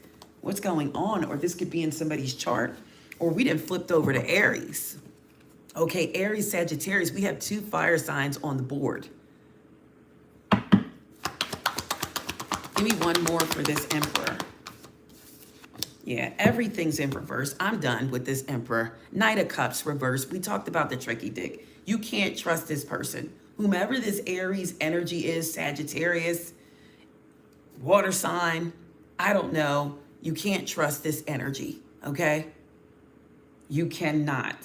What's going on? Or this could be in somebody's chart. Or we done flipped over to Aries. Okay, Aries, Sagittarius, we have 2 fire signs on the board. Give me one more for this Emperor. Yeah, everything's in reverse. I'm done with this Emperor. Knight of Cups, reverse. We talked about the tricky dick. You can't trust this person. Whomever this Aries energy is, Sagittarius, water sign, I don't know. You can't trust this energy, okay? You cannot.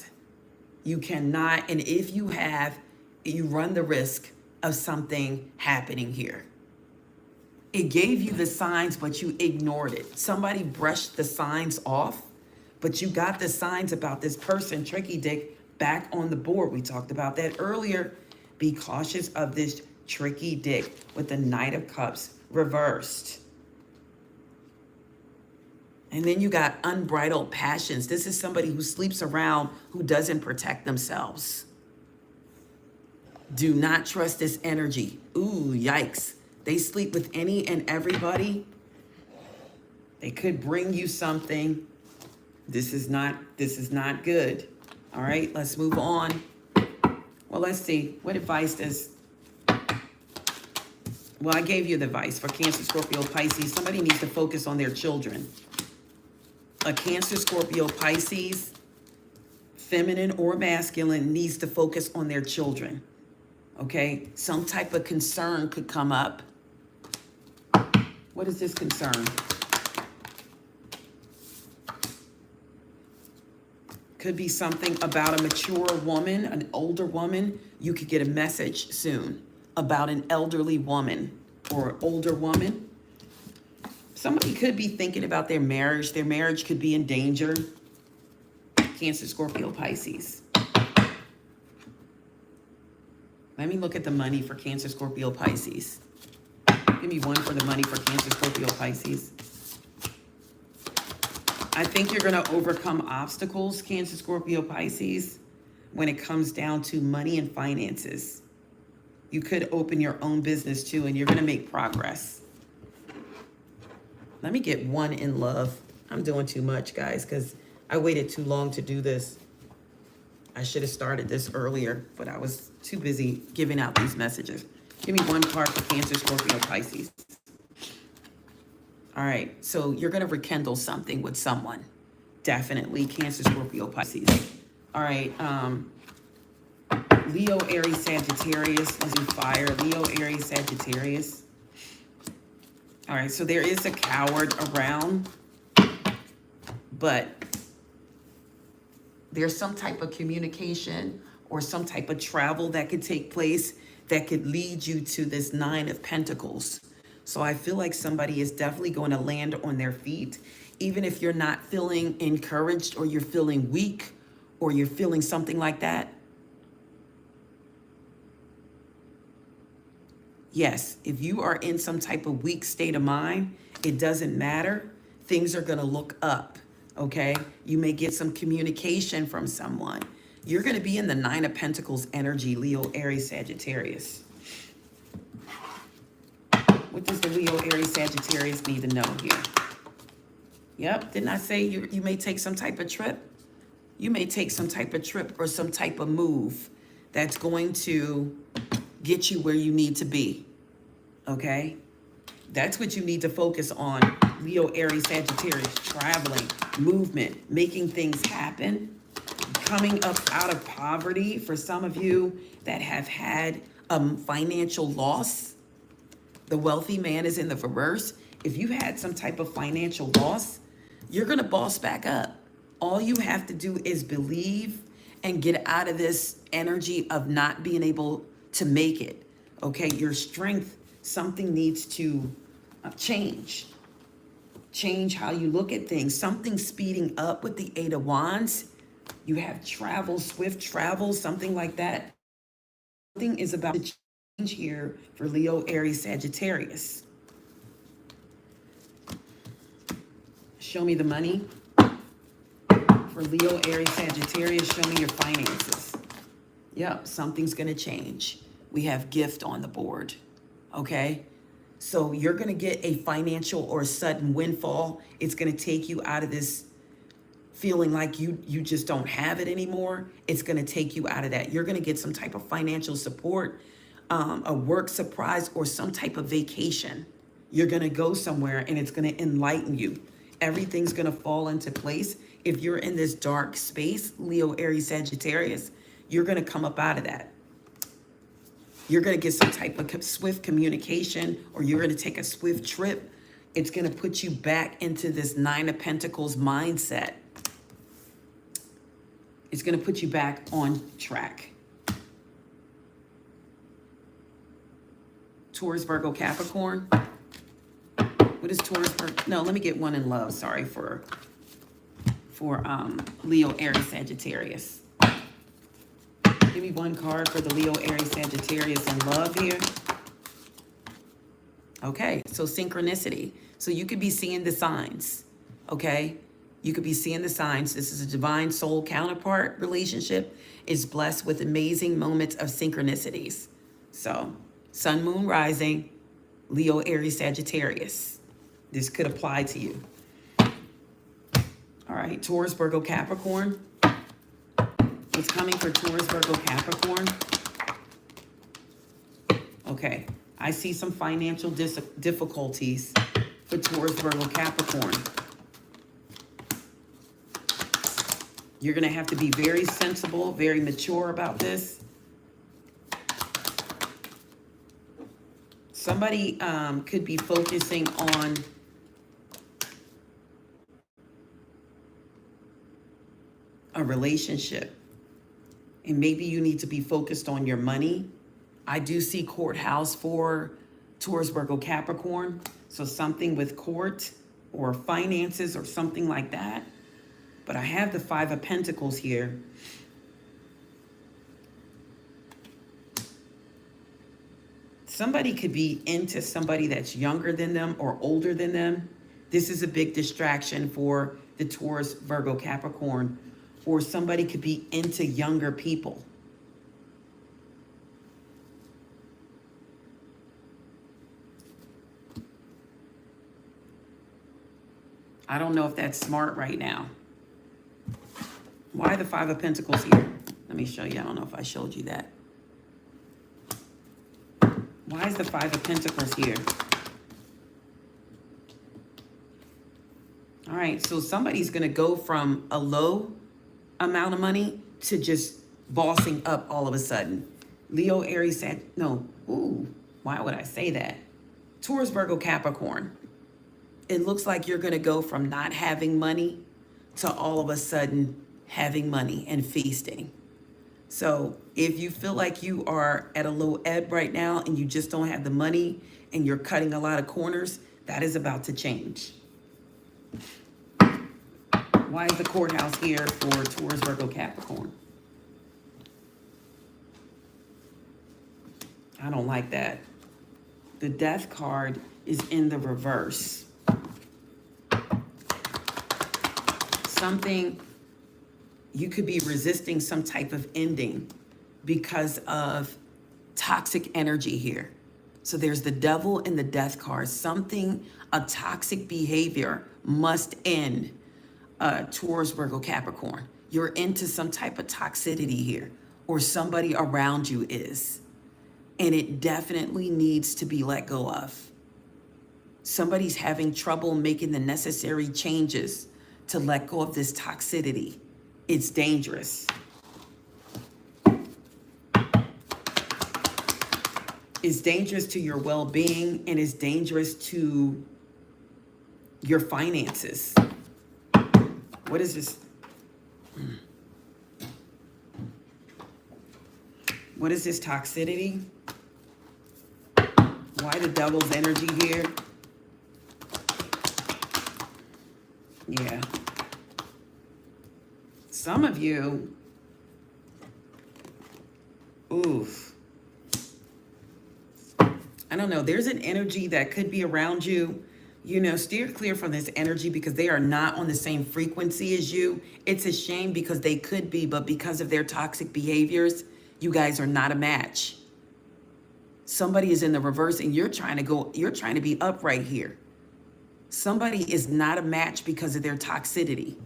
You cannot. And if you have, you run the risk of something happening here. It gave you the signs, but you ignored it. Somebody brushed the signs off, but you got the signs about this person, Tricky Dick, back on the board. We talked about that earlier. Be cautious of this Tricky Dick with the Knight of Cups reversed. And then you got unbridled passions. This is somebody who sleeps around, who doesn't protect themselves. Do not trust this energy. Ooh, yikes. They sleep with any and everybody. They could bring you something. This is not good. All right, let's move on. Well, let's see. What advice does... Well, I gave you the advice for Cancer, Scorpio, Pisces. Somebody needs to focus on their children. A Cancer, Scorpio, Pisces, feminine or masculine, needs to focus on their children. Okay? Some type of concern could come up. What is this concern? Could be something about a mature woman, an older woman. You could get a message soon about an elderly woman or older woman. Somebody could be thinking about their marriage. Their marriage could be in danger. Cancer, Scorpio, Pisces. Let me look at the money for Cancer, Scorpio, Pisces. Give me one for the money for Cancer, Scorpio, Pisces. I think you're going to overcome obstacles, Cancer, Scorpio, Pisces, when it comes down to money and finances. You could open your own business too, and you're going to make progress. Let me get one in love. I'm doing too much, guys, because I waited too long to do this. I should have started this earlier, but I was too busy giving out these messages. Give me one card for Cancer, Scorpio, Pisces. All right, so you're going to rekindle something with someone. Definitely Cancer, Scorpio, Pisces. All right, Leo, Aries, Sagittarius. Let's do fire. Leo, Aries, Sagittarius. All right, so there is a coward around, but there's some type of communication or some type of travel that could take place that could lead you to this Nine of Pentacles. So I feel like somebody is definitely going to land on their feet, even if you're not feeling encouraged or you're feeling weak or you're feeling something like that. Yes, if you are in some type of weak state of mind, it doesn't matter. Things are going to look up, okay? You may get some communication from someone. You're going to be in the Nine of Pentacles energy, Leo, Aries, Sagittarius. What does the Leo, Aries, Sagittarius need to know here? Yep, didn't I say you may take some type of trip? You may take some type of trip or some type of move that's going to get you where you need to be, okay? That's what you need to focus on, Leo, Aries, Sagittarius. Traveling, movement, making things happen, coming up out of poverty. For some of you that have had financial loss, the wealthy man is in the reverse. If you had some type of financial loss, you're going to boss back up. All you have to do is believe and get out of this energy of not being able to make it. Okay, your strength, something needs to change. Change how you look at things. Something speeding up with the Eight of Wands. You have travel, swift travel, something like that. Something is about to change here for Leo, Aries, Sagittarius. Show me the money. For Leo, Aries, Sagittarius, show me your finances. Yep, something's going to change. We have gift on the board, okay? So you're going to get a financial or sudden windfall. It's going to take you out of this feeling like you just don't have it anymore. It's going to take you out of that. You're going to get some type of financial support, a work surprise, or some type of vacation. You're going to go somewhere and it's going to enlighten you. Everything's going to fall into place. If you're in this dark space, Leo, Aries, Sagittarius, you're going to come up out of that. You're going to get some type of swift communication, or you're going to take a swift trip. It's going to put you back into this Nine of Pentacles mindset. It's going to put you back on track. Taurus, Virgo, Capricorn. What is Taurus? No, let me get one in love. Sorry, for Leo, Aries, Sagittarius. Give me one card for the Leo, Aries, Sagittarius in love here. Okay, so synchronicity. So you could be seeing the signs, okay? You could be seeing the signs. This is a divine soul counterpart relationship. Is blessed with amazing moments of synchronicities. So sun, moon, rising, Leo, Aries, Sagittarius. This could apply to you. All right, Taurus, Virgo, Capricorn. What's coming for Taurus, Virgo, Capricorn? Okay, I see some financial difficulties for Taurus, Virgo, Capricorn. You're going to have to be very sensible, very mature about this. Somebody could be focusing on a relationship. And maybe you need to be focused on your money. I do see courthouse for Taurus, Virgo, Capricorn. So something with court or finances or something like that. But I have the Five of Pentacles here. Somebody could be into somebody that's younger than them or older than them. This is a big distraction for the Taurus, Virgo, Capricorn. Or somebody could be into younger people. I don't know if that's smart right now. Why the Five of Pentacles here? Let me show you. I don't know if I showed you that. Why is the Five of Pentacles here? All right, so somebody's going to go from a low amount of money to just bossing up all of a sudden. Leo, Aries, why would I say that? Taurus, Virgo, Capricorn. It looks like you're going to go from not having money to all of a sudden having money and feasting. So if you feel like you are at a low ebb right now and you just don't have the money and you're cutting a lot of corners, that is about to change. Why is the courthouse here for Taurus, Virgo, Capricorn? I don't like that. The Death card is in the reverse. Something, you could be resisting some type of ending because of toxic energy here. So there's the Devil and the Death card. Something, a toxic behavior must end. Taurus, Virgo, Capricorn. You're into some type of toxicity here, or somebody around you is. And it definitely needs to be let go of. Somebody's having trouble making the necessary changes to let go of this toxicity. It's dangerous. It's dangerous to your well-being, and it's dangerous to your finances. What is this? What is this toxicity? Why the Devil's energy here? Yeah. Some of you, oof. I don't know. There's an energy that could be around you. You know, steer clear from this energy because they are not on the same frequency as you. It's a shame because they could be, but because of their toxic behaviors, you guys are not a match. Somebody is in the reverse and you're trying to be upright here. Somebody is not a match because of their toxicity.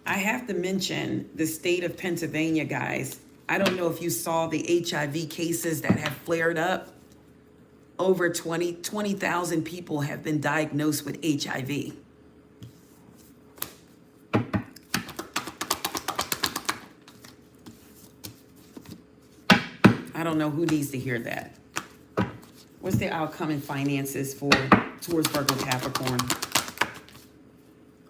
I have to mention the state of Pennsylvania, guys. I don't know if you saw the HIV cases that have flared up. Over 20,000 people have been diagnosed with HIV. I don't know who needs to hear that. What's the outcome in finances for Taurus, Virgo, Capricorn?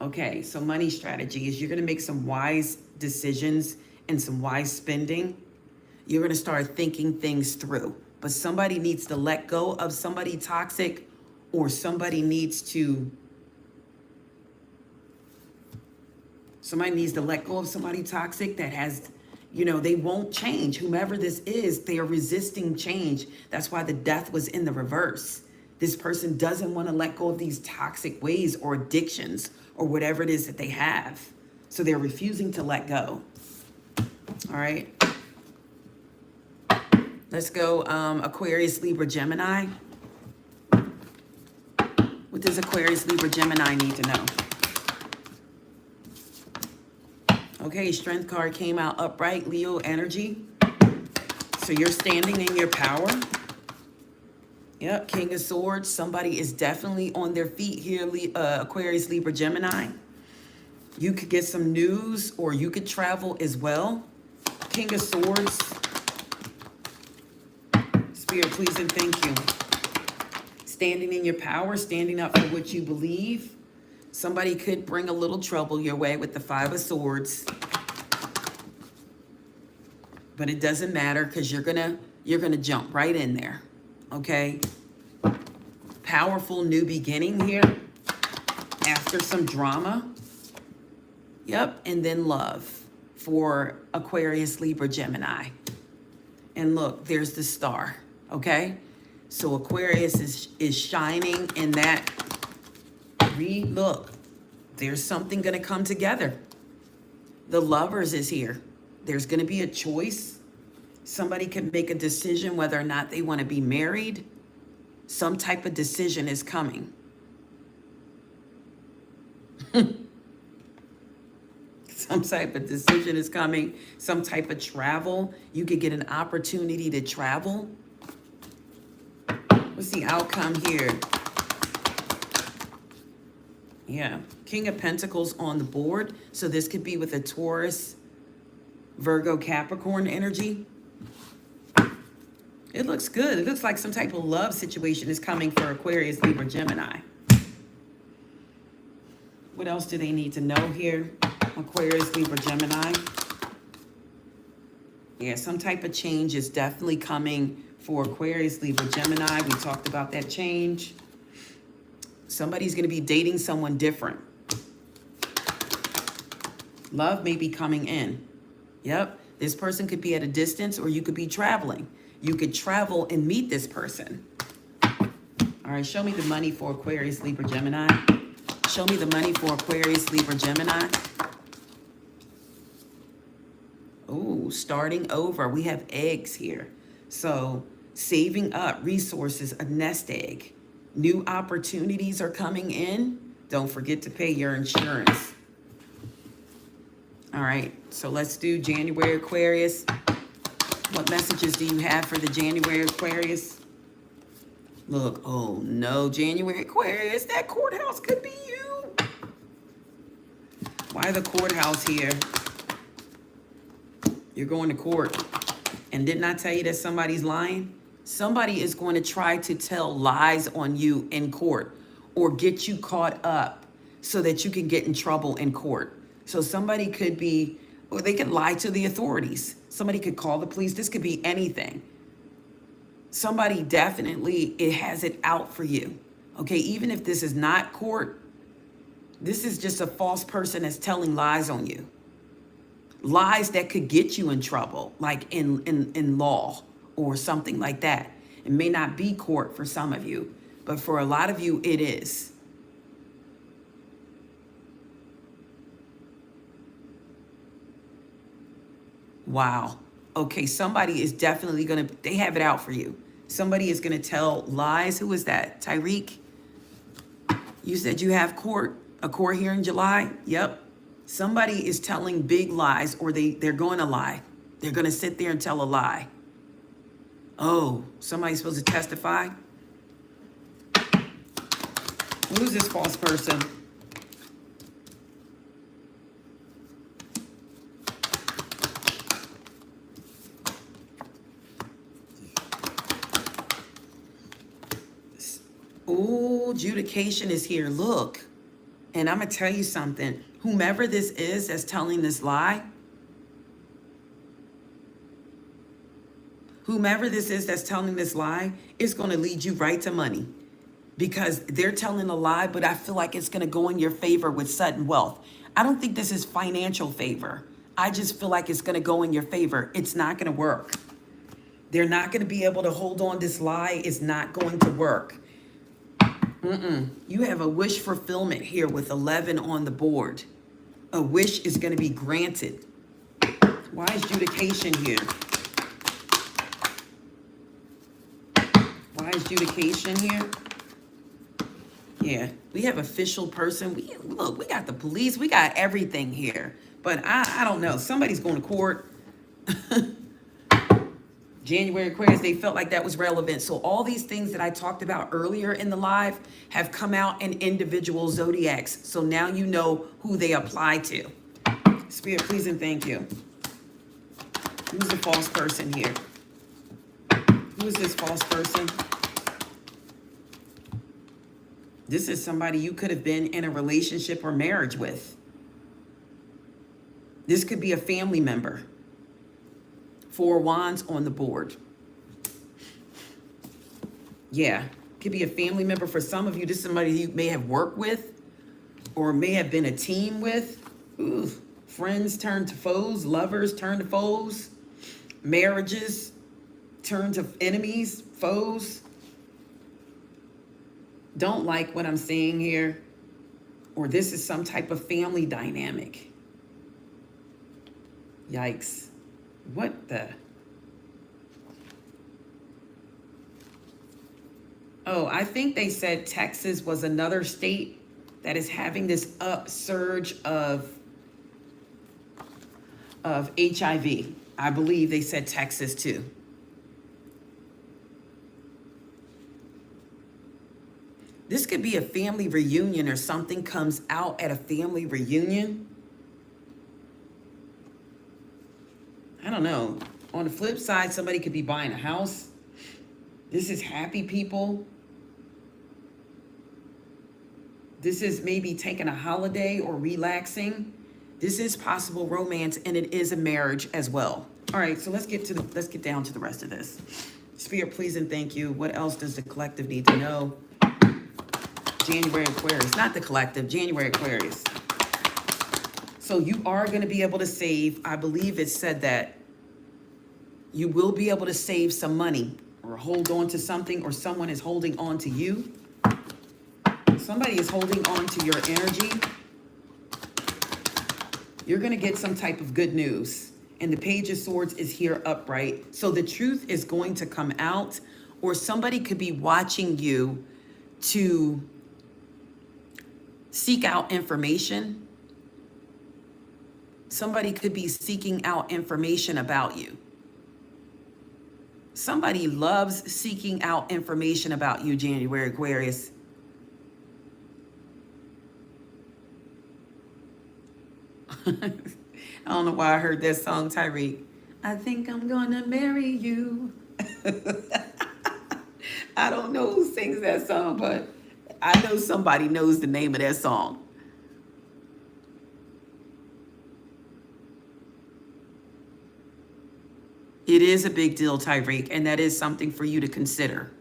Okay, so money strategy is you're going to make some wise decisions and some wise spending. You're going to start thinking things through. but somebody needs to let go of somebody toxic, or somebody needs to let go of somebody toxic that has, you know, they won't change. Whomever this is, they are resisting change. That's why the death was in the reverse. This person doesn't want to let go of these toxic ways or addictions or whatever it is that they have. So they're refusing to let go. All right. Let's go Aquarius, Libra, Gemini. What does Aquarius, Libra, Gemini need to know? Okay, Strength card came out upright, Leo energy. So you're standing in your power. Yep, King of Swords. Somebody is definitely on their feet here, Aquarius, Libra, Gemini. You could get some news, or you could travel as well. King of Swords. Spirit, please and thank you. Standing in your power, standing up for what you believe. Somebody could bring a little trouble your way with the Five of Swords. But it doesn't matter, because you're gonna jump right in there. Okay? Powerful new beginning here. After some drama. Yep, and then love for Aquarius, Libra, Gemini. And look, there's the star. Okay? So Aquarius is shining in that. Look, there's something going to come together. The Lovers is here. There's going to be a choice. Somebody can make a decision whether or not they want to be married. Some type of decision is coming. Some type of decision is coming. Some type of travel. You could get an opportunity to travel. What's the outcome here? Yeah, King of Pentacles on the board. So this could be with a Taurus, Virgo, Capricorn energy. It looks good. It looks like some type of love situation is coming for Aquarius, Libra, Gemini. What else do they need to know here? Aquarius, Libra, Gemini. Yeah, some type of change is definitely coming for Aquarius, Libra, Gemini. We talked about that change. Somebody's going to be dating someone different. Love may be coming in. Yep. This person could be at a distance, or you could be traveling. You could travel and meet this person. All right. Show me the money for Aquarius, Libra, Gemini. Show me the money for Aquarius, Libra, Gemini. Oh, starting over. We have eggs here. So saving up resources, a nest egg. New opportunities are coming in. Don't forget to pay your insurance. All right, so let's do January Aquarius. What messages do you have for the January Aquarius? Look, oh no, January Aquarius, that courthouse could be you. Why the courthouse here? You're going to court. And didn't I tell you that somebody's lying? Somebody is going to try to tell lies on you in court, or get you caught up so that you can get in trouble in court. So somebody could be, or they could lie to the authorities. Somebody could call the police. This could be anything. Somebody definitely, it has it out for you. Okay, even if this is not court, this is just a false person that's telling lies on you. Lies that could get you in trouble, like in law or something like that. It may not be court for some of you, but for a lot of you, it is. Wow. Okay, somebody is definitely going to, they have it out for you. Somebody is going to tell lies. Who is that? Tyreek? You said you have a court here in July? Yep. Somebody is telling big lies, or they're going to lie. They're going to sit there and tell a lie. Oh, somebody's supposed to testify? Who's this false person? Oh, adjudication is here. Look. And I'm going to tell you something. Whomever this is that's telling this lie, Whomever this is that's telling this lie is going to lead you right to money, because they're telling a lie, but I feel like it's going to go in your favor with sudden wealth. I don't think this is financial favor. I just feel like it's going to go in your favor. It's not going to work. They're not going to be able to hold on. This lie is not going to work. You have a wish fulfillment here with 11 on the board. A wish is going to be granted. Why is adjudication here? Why is adjudication here? Yeah, we have official person. Look, we got the police. We got everything here. But I don't know. Somebody's going to court. January Aquarius, they felt like that was relevant. So all these things that I talked about earlier in the live have come out in individual zodiacs. So now you know who they apply to. Spirit, please and thank you. Who's the false person here? Who is this false person? This is somebody you could have been in a relationship or marriage with. This could be a family member. 4 wands on the board. Yeah, could be a family member for some of you. This is somebody you may have worked with or may have been a team with. Ooh, friends turn to foes, lovers turn to foes, marriages turn to enemies, foes. Don't like what I'm saying here, or this is some type of family dynamic. Yikes. What the? Oh, I think they said Texas was another state that is having this upsurge of HIV. I believe they said Texas too. This could be a family reunion, or something comes out at a family reunion. I don't know. On the flip side, somebody could be buying a house. This is happy people. This is maybe taking a holiday or relaxing. This is possible romance, and it is a marriage as well. All right, so let's get down to the rest of this. Spirit, please and thank you. What else does the collective need to know? January Aquarius, not the collective, January Aquarius. So you are going to be able to save. I believe it said that you will be able to save some money or hold on to something, or someone is holding on to you. Somebody is holding on to your energy. You're going to get some type of good news. And the Page of Swords is here upright. So the truth is going to come out, or somebody could be watching you to seek out information. Somebody could be seeking out information about you. Somebody loves seeking out information about you, January Aquarius. I don't know why I heard that song, Tyreek. I think I'm gonna marry you. I don't know who sings that song, but I know somebody knows the name of that song. It is a big deal, Tyreek, and that is something for you to consider.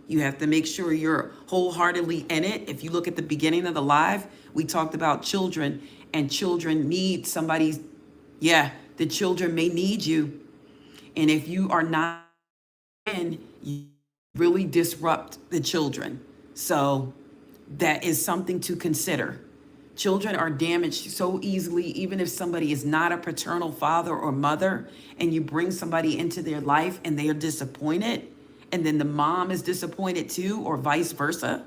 You have to make sure you're wholeheartedly in it. If you look at the beginning of the live, we talked about children, and children need somebody's, the children may need you. And if you are not in, you really disrupt the children. So that is something to consider. Children are damaged so easily, even if somebody is not a paternal father or mother, and you bring somebody into their life and they are disappointed, and then the mom is disappointed too, or vice versa.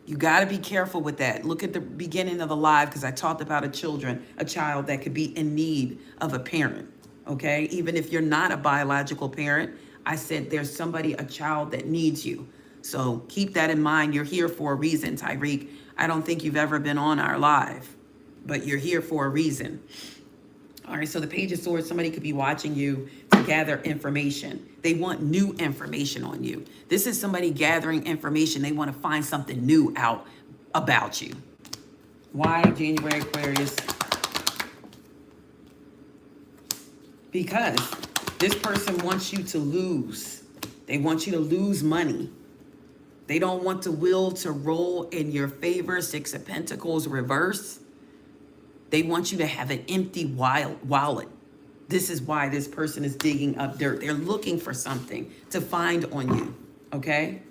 You got to be careful with that. Look at the beginning of the live, because I talked about a child that could be in need of a parent, okay? Even if you're not a biological parent, I said there's somebody, a child that needs you. So keep that in mind. You're here for a reason, Tyreek. I don't think you've ever been on our live, but you're here for a reason. All right, so the Page of Swords, somebody could be watching you to gather information. They want new information on you. This is somebody gathering information. They want to find something new out about you. Why, January Aquarius? Because This person wants you to lose. They want you to lose money. They don't want the wheel to roll in your favor. Six of Pentacles reverse. They want you to have an empty wallet. This is why this person is digging up dirt. They're looking for something to find on you, okay?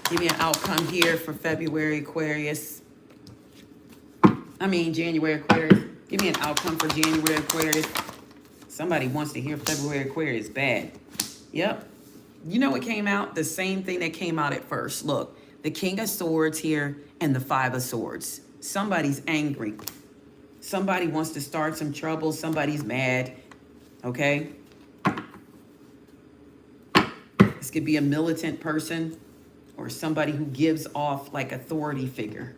Give me an outcome here for February, Aquarius. January, Aquarius. Give me an outcome for January, Aquarius. Somebody wants to hear February, Aquarius bad. Yep. You know what came out? The same thing that came out at first. Look, the King of Swords here and the Five of Swords. Somebody's angry. Somebody wants to start some trouble. Somebody's mad. Okay? This could be a militant person or somebody who gives off like authority figure.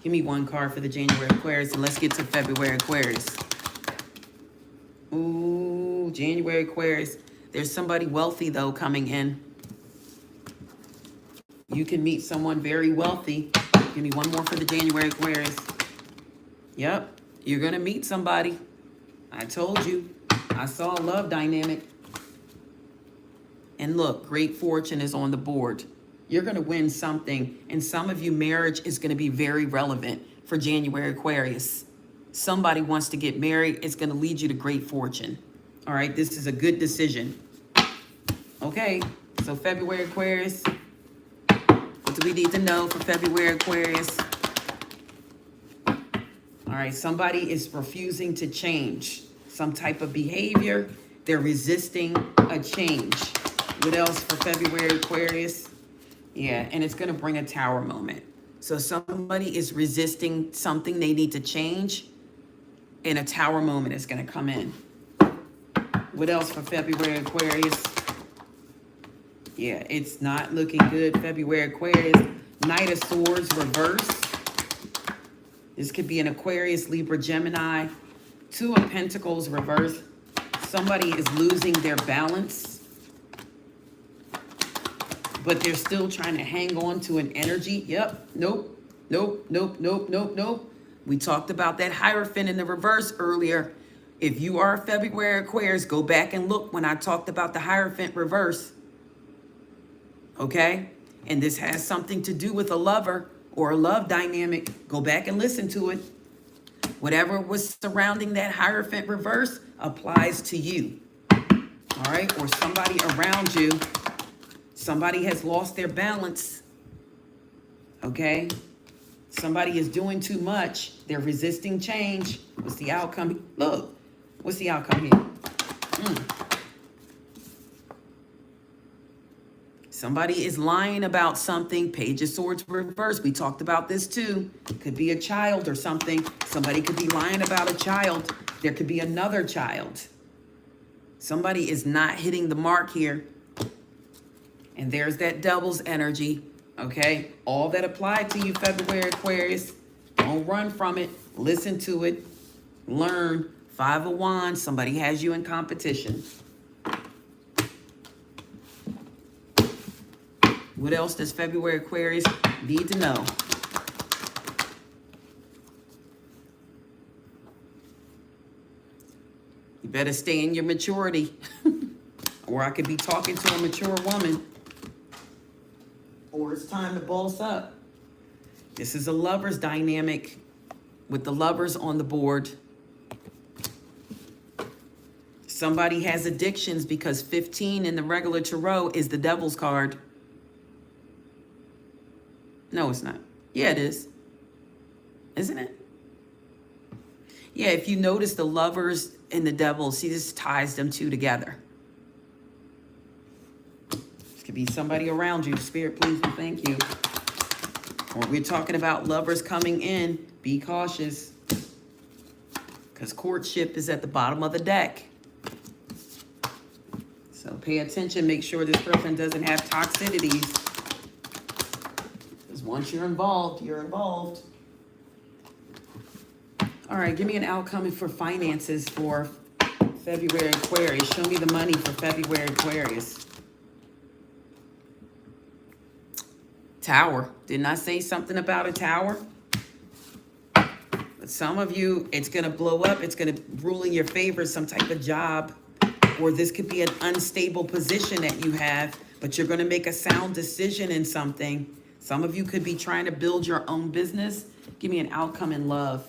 Give me one card for the January Aquarius and let's get to February Aquarius. Ooh, January Aquarius. There's somebody wealthy though coming in. You can meet someone very wealthy. Give me one more for the January Aquarius. Yep, you're gonna meet somebody. I told you. I saw a love dynamic. And look, great fortune is on the board. You're going to win something. And some of you, marriage is going to be very relevant for January Aquarius. Somebody wants to get married. It's going to lead you to great fortune. All right, this is a good decision. Okay, so February Aquarius. What do we need to know for February Aquarius? All right, somebody is refusing to change some type of behavior. They're resisting a change. What else for February Aquarius? Yeah, and it's going to bring a tower moment. So somebody is resisting something they need to change, and a tower moment is going to come in. What else for February Aquarius? Yeah, it's not looking good. February Aquarius, Knight of Swords reverse. This could be an Aquarius, Libra, Gemini. Two of Pentacles reverse. Somebody is losing their balance, but they're still trying to hang on to an energy. Yep. Nope. Nope. Nope. Nope. Nope. Nope. We talked about that Hierophant in the reverse earlier. If you are a February Aquarius, go back and look when I talked about the Hierophant reverse. Okay? And this has something to do with a lover or a love dynamic. Go back and listen to it. Whatever was surrounding that Hierophant reverse applies to you. All right? Or somebody around you. Somebody has lost their balance, okay? Somebody is doing too much. They're resisting change. What's the outcome? Look, what's the outcome here? Somebody is lying about something. Page of Swords reverse. We talked about this too. It could be a child or something. Somebody could be lying about a child. There could be another child. Somebody is not hitting the mark here. And there's that Devil's energy, okay? All that applied to you, February Aquarius. Don't run from it. Listen to it. Learn. Five of Wands. Somebody has you in competition. What else does February Aquarius need to know? You better stay in your maturity. Or I could be talking to a mature woman. Or it's time to boss up. This is a lover's dynamic with the lovers on the board. Somebody has addictions because 15 in the regular tarot is the Devil's card. No, it's not. Yeah, it is. Isn't it? Yeah, if you notice the lovers and the Devil, see, this ties them two together. Could be somebody around you. Spirit, please and thank you. Or we're talking about lovers coming in. Be cautious. Because courtship is at the bottom of the deck. So pay attention. Make sure this person doesn't have toxicities. Because once you're involved, you're involved. All right, give me an outcome for finances for February Aquarius. Show me the money for February Aquarius. Tower. Didn't I say something about a tower? Some of you, it's going to blow up. It's going to rule in your favor, some type of job, or this could be an unstable position that you have, but you're going to make a sound decision in something. Some of you could be trying to build your own business. Give me an outcome in love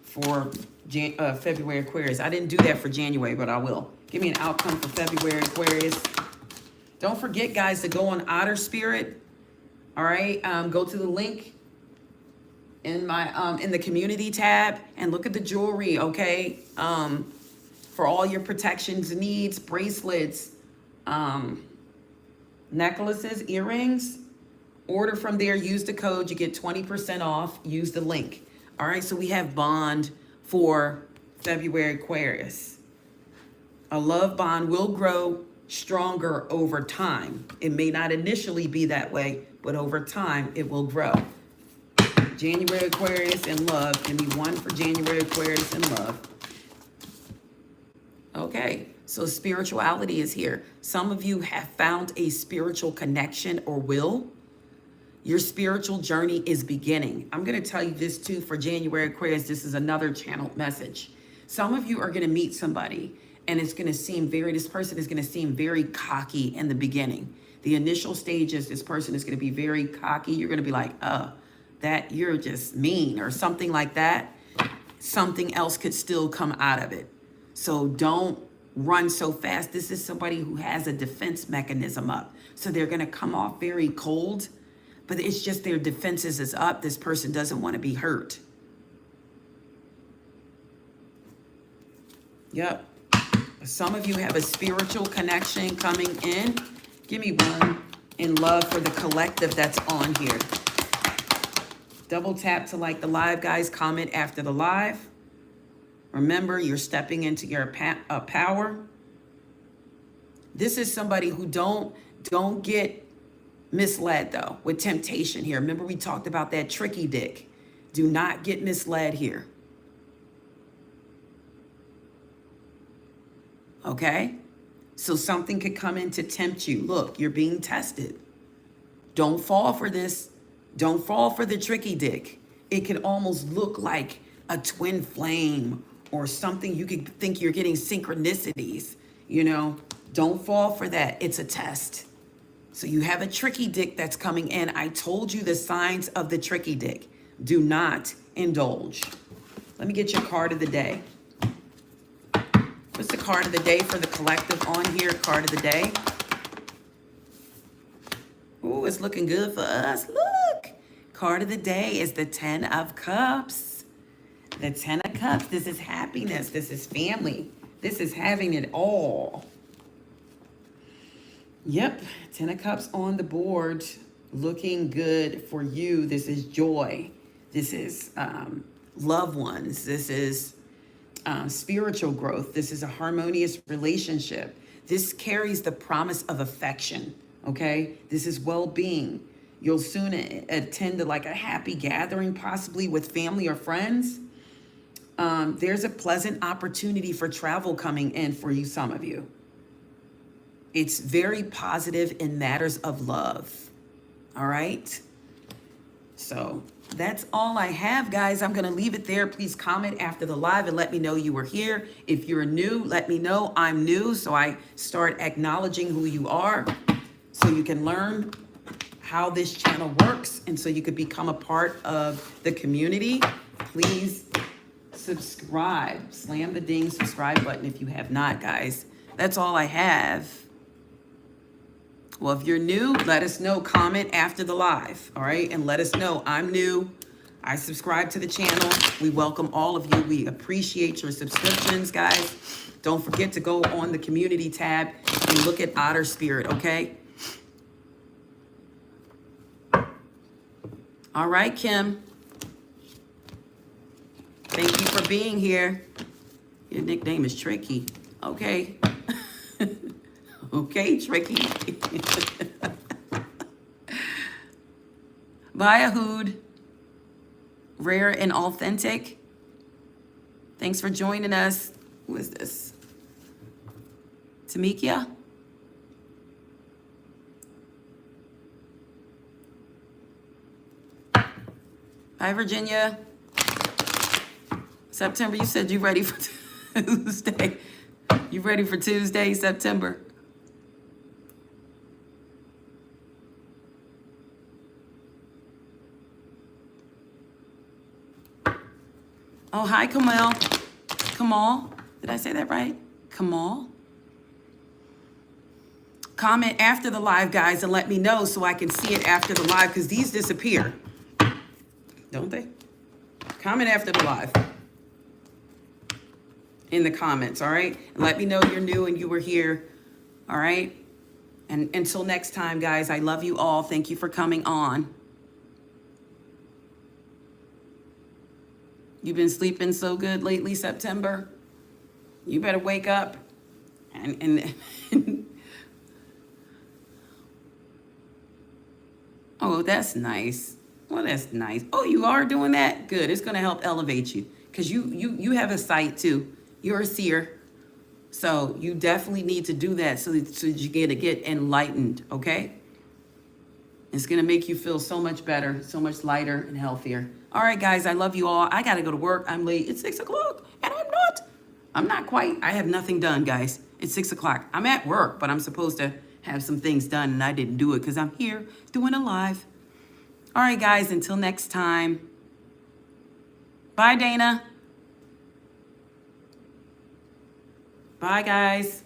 for February Aquarius. I didn't do that for January, but I will. Give me an outcome for February Aquarius. Don't forget, guys, to go on Otter Spirit. All right, go to the link in my in the community tab and look at the jewelry. Okay, for all your protections needs, bracelets, necklaces, earrings. Order from there. Use the code. You get 20% off. Use the link. All right, so we have bond for February Aquarius. A love bond will grow stronger over time. It may not initially be that way, but over time it will grow. January Aquarius and love. Give me one for January Aquarius and love. Okay, so spirituality is here. Some of you have found a spiritual connection or will. Your spiritual journey is beginning. I'm going to tell you this too for January Aquarius. This is another channeled message. Some of you are going to meet somebody and it's going to seem this person is going to seem very cocky in the beginning. The initial stages, this person is going to be very cocky. You're going to be like, that you're just mean or something like that. Something else could still come out of it. So don't run so fast. This is somebody who has a defense mechanism up. So they're going to come off very cold, but it's just their defenses is up. This person doesn't want to be hurt. Yep. Some of you have a spiritual connection coming in. Give me one in love for the collective that's on here. Double tap to like the live, guys. Comment after the live. Remember, you're stepping into your power. This is somebody who don't get misled, though, with temptation here. Remember, we talked about that tricky dick. Do not get misled here. Okay? So something could come in to tempt you. Look, you're being tested. Don't fall for this. Don't fall for the tricky dick. It could almost look like a twin flame or something. You could think you're getting synchronicities, you know. Don't fall for that. It's a test. So you have a tricky dick that's coming in. I told you the signs of the tricky dick. Do not indulge. Let me get your card of the day. What's the card of the day for the collective on here? Card of the day. Ooh, it's looking good for us. Look. Card of the day is the 10 of Cups. The 10 of Cups. This is happiness. This is family. This is having it all. Yep. 10 of Cups on the board. Looking good for you. This is joy. This is loved ones. This is spiritual growth. This is a harmonious relationship. This carries the promise of affection. Okay. This is well-being. You'll soon attend to like a happy gathering, possibly with family or friends. There's a pleasant opportunity for travel coming in for you, some of you. It's very positive in matters of love. All right. So that's all I have, guys. I'm going to leave it there. Please comment after the live and let me know you were here. If you're new, let me know I'm new. So I start acknowledging who you are so you can learn how this channel works and so you could become a part of the community. Please subscribe. Slam the ding subscribe button if you have not, guys. That's all I have. Well, if you're new, let us know. Comment after the live, all right? And let us know I'm new. I subscribe to the channel. We welcome all of you. We appreciate your subscriptions, guys. Don't forget to go on the community tab and look at Otter Spirit, okay? All right, Kim. Thank you for being here. Your nickname is Tricky. Okay. Okay, Tricky. Bye, Ahood. Rare and authentic. Thanks for joining us. Who is this? Tamikia? Bye, Virginia. September, you said you ready for Tuesday. You ready for Tuesday, September? Oh, hi, Kamal. Kamal. Did I say that right? Kamal? Comment after the live, guys, and let me know so I can see it after the live, because these disappear. Don't they? Comment after the live. In the comments, all right? And let me know you're new and you were here, all right? And until next time, guys, I love you all. Thank you for coming on. You've been sleeping so good lately, September. You better wake up and oh, that's nice. Well, that's nice. Oh, you are doing that? Good. It's going to help elevate you, because you have a sight too. You're a seer. So you definitely need to do that so that you get enlightened, okay? It's going to make you feel so much better, so much lighter and healthier. All right, guys, I love you all. I got to go to work. I'm late. It's 6 o'clock, and I'm not quite. I have nothing done, guys. It's 6 o'clock. I'm at work, but I'm supposed to have some things done, and I didn't do it because I'm here doing a live. All right, guys, until next time. Bye, Dana. Bye, guys.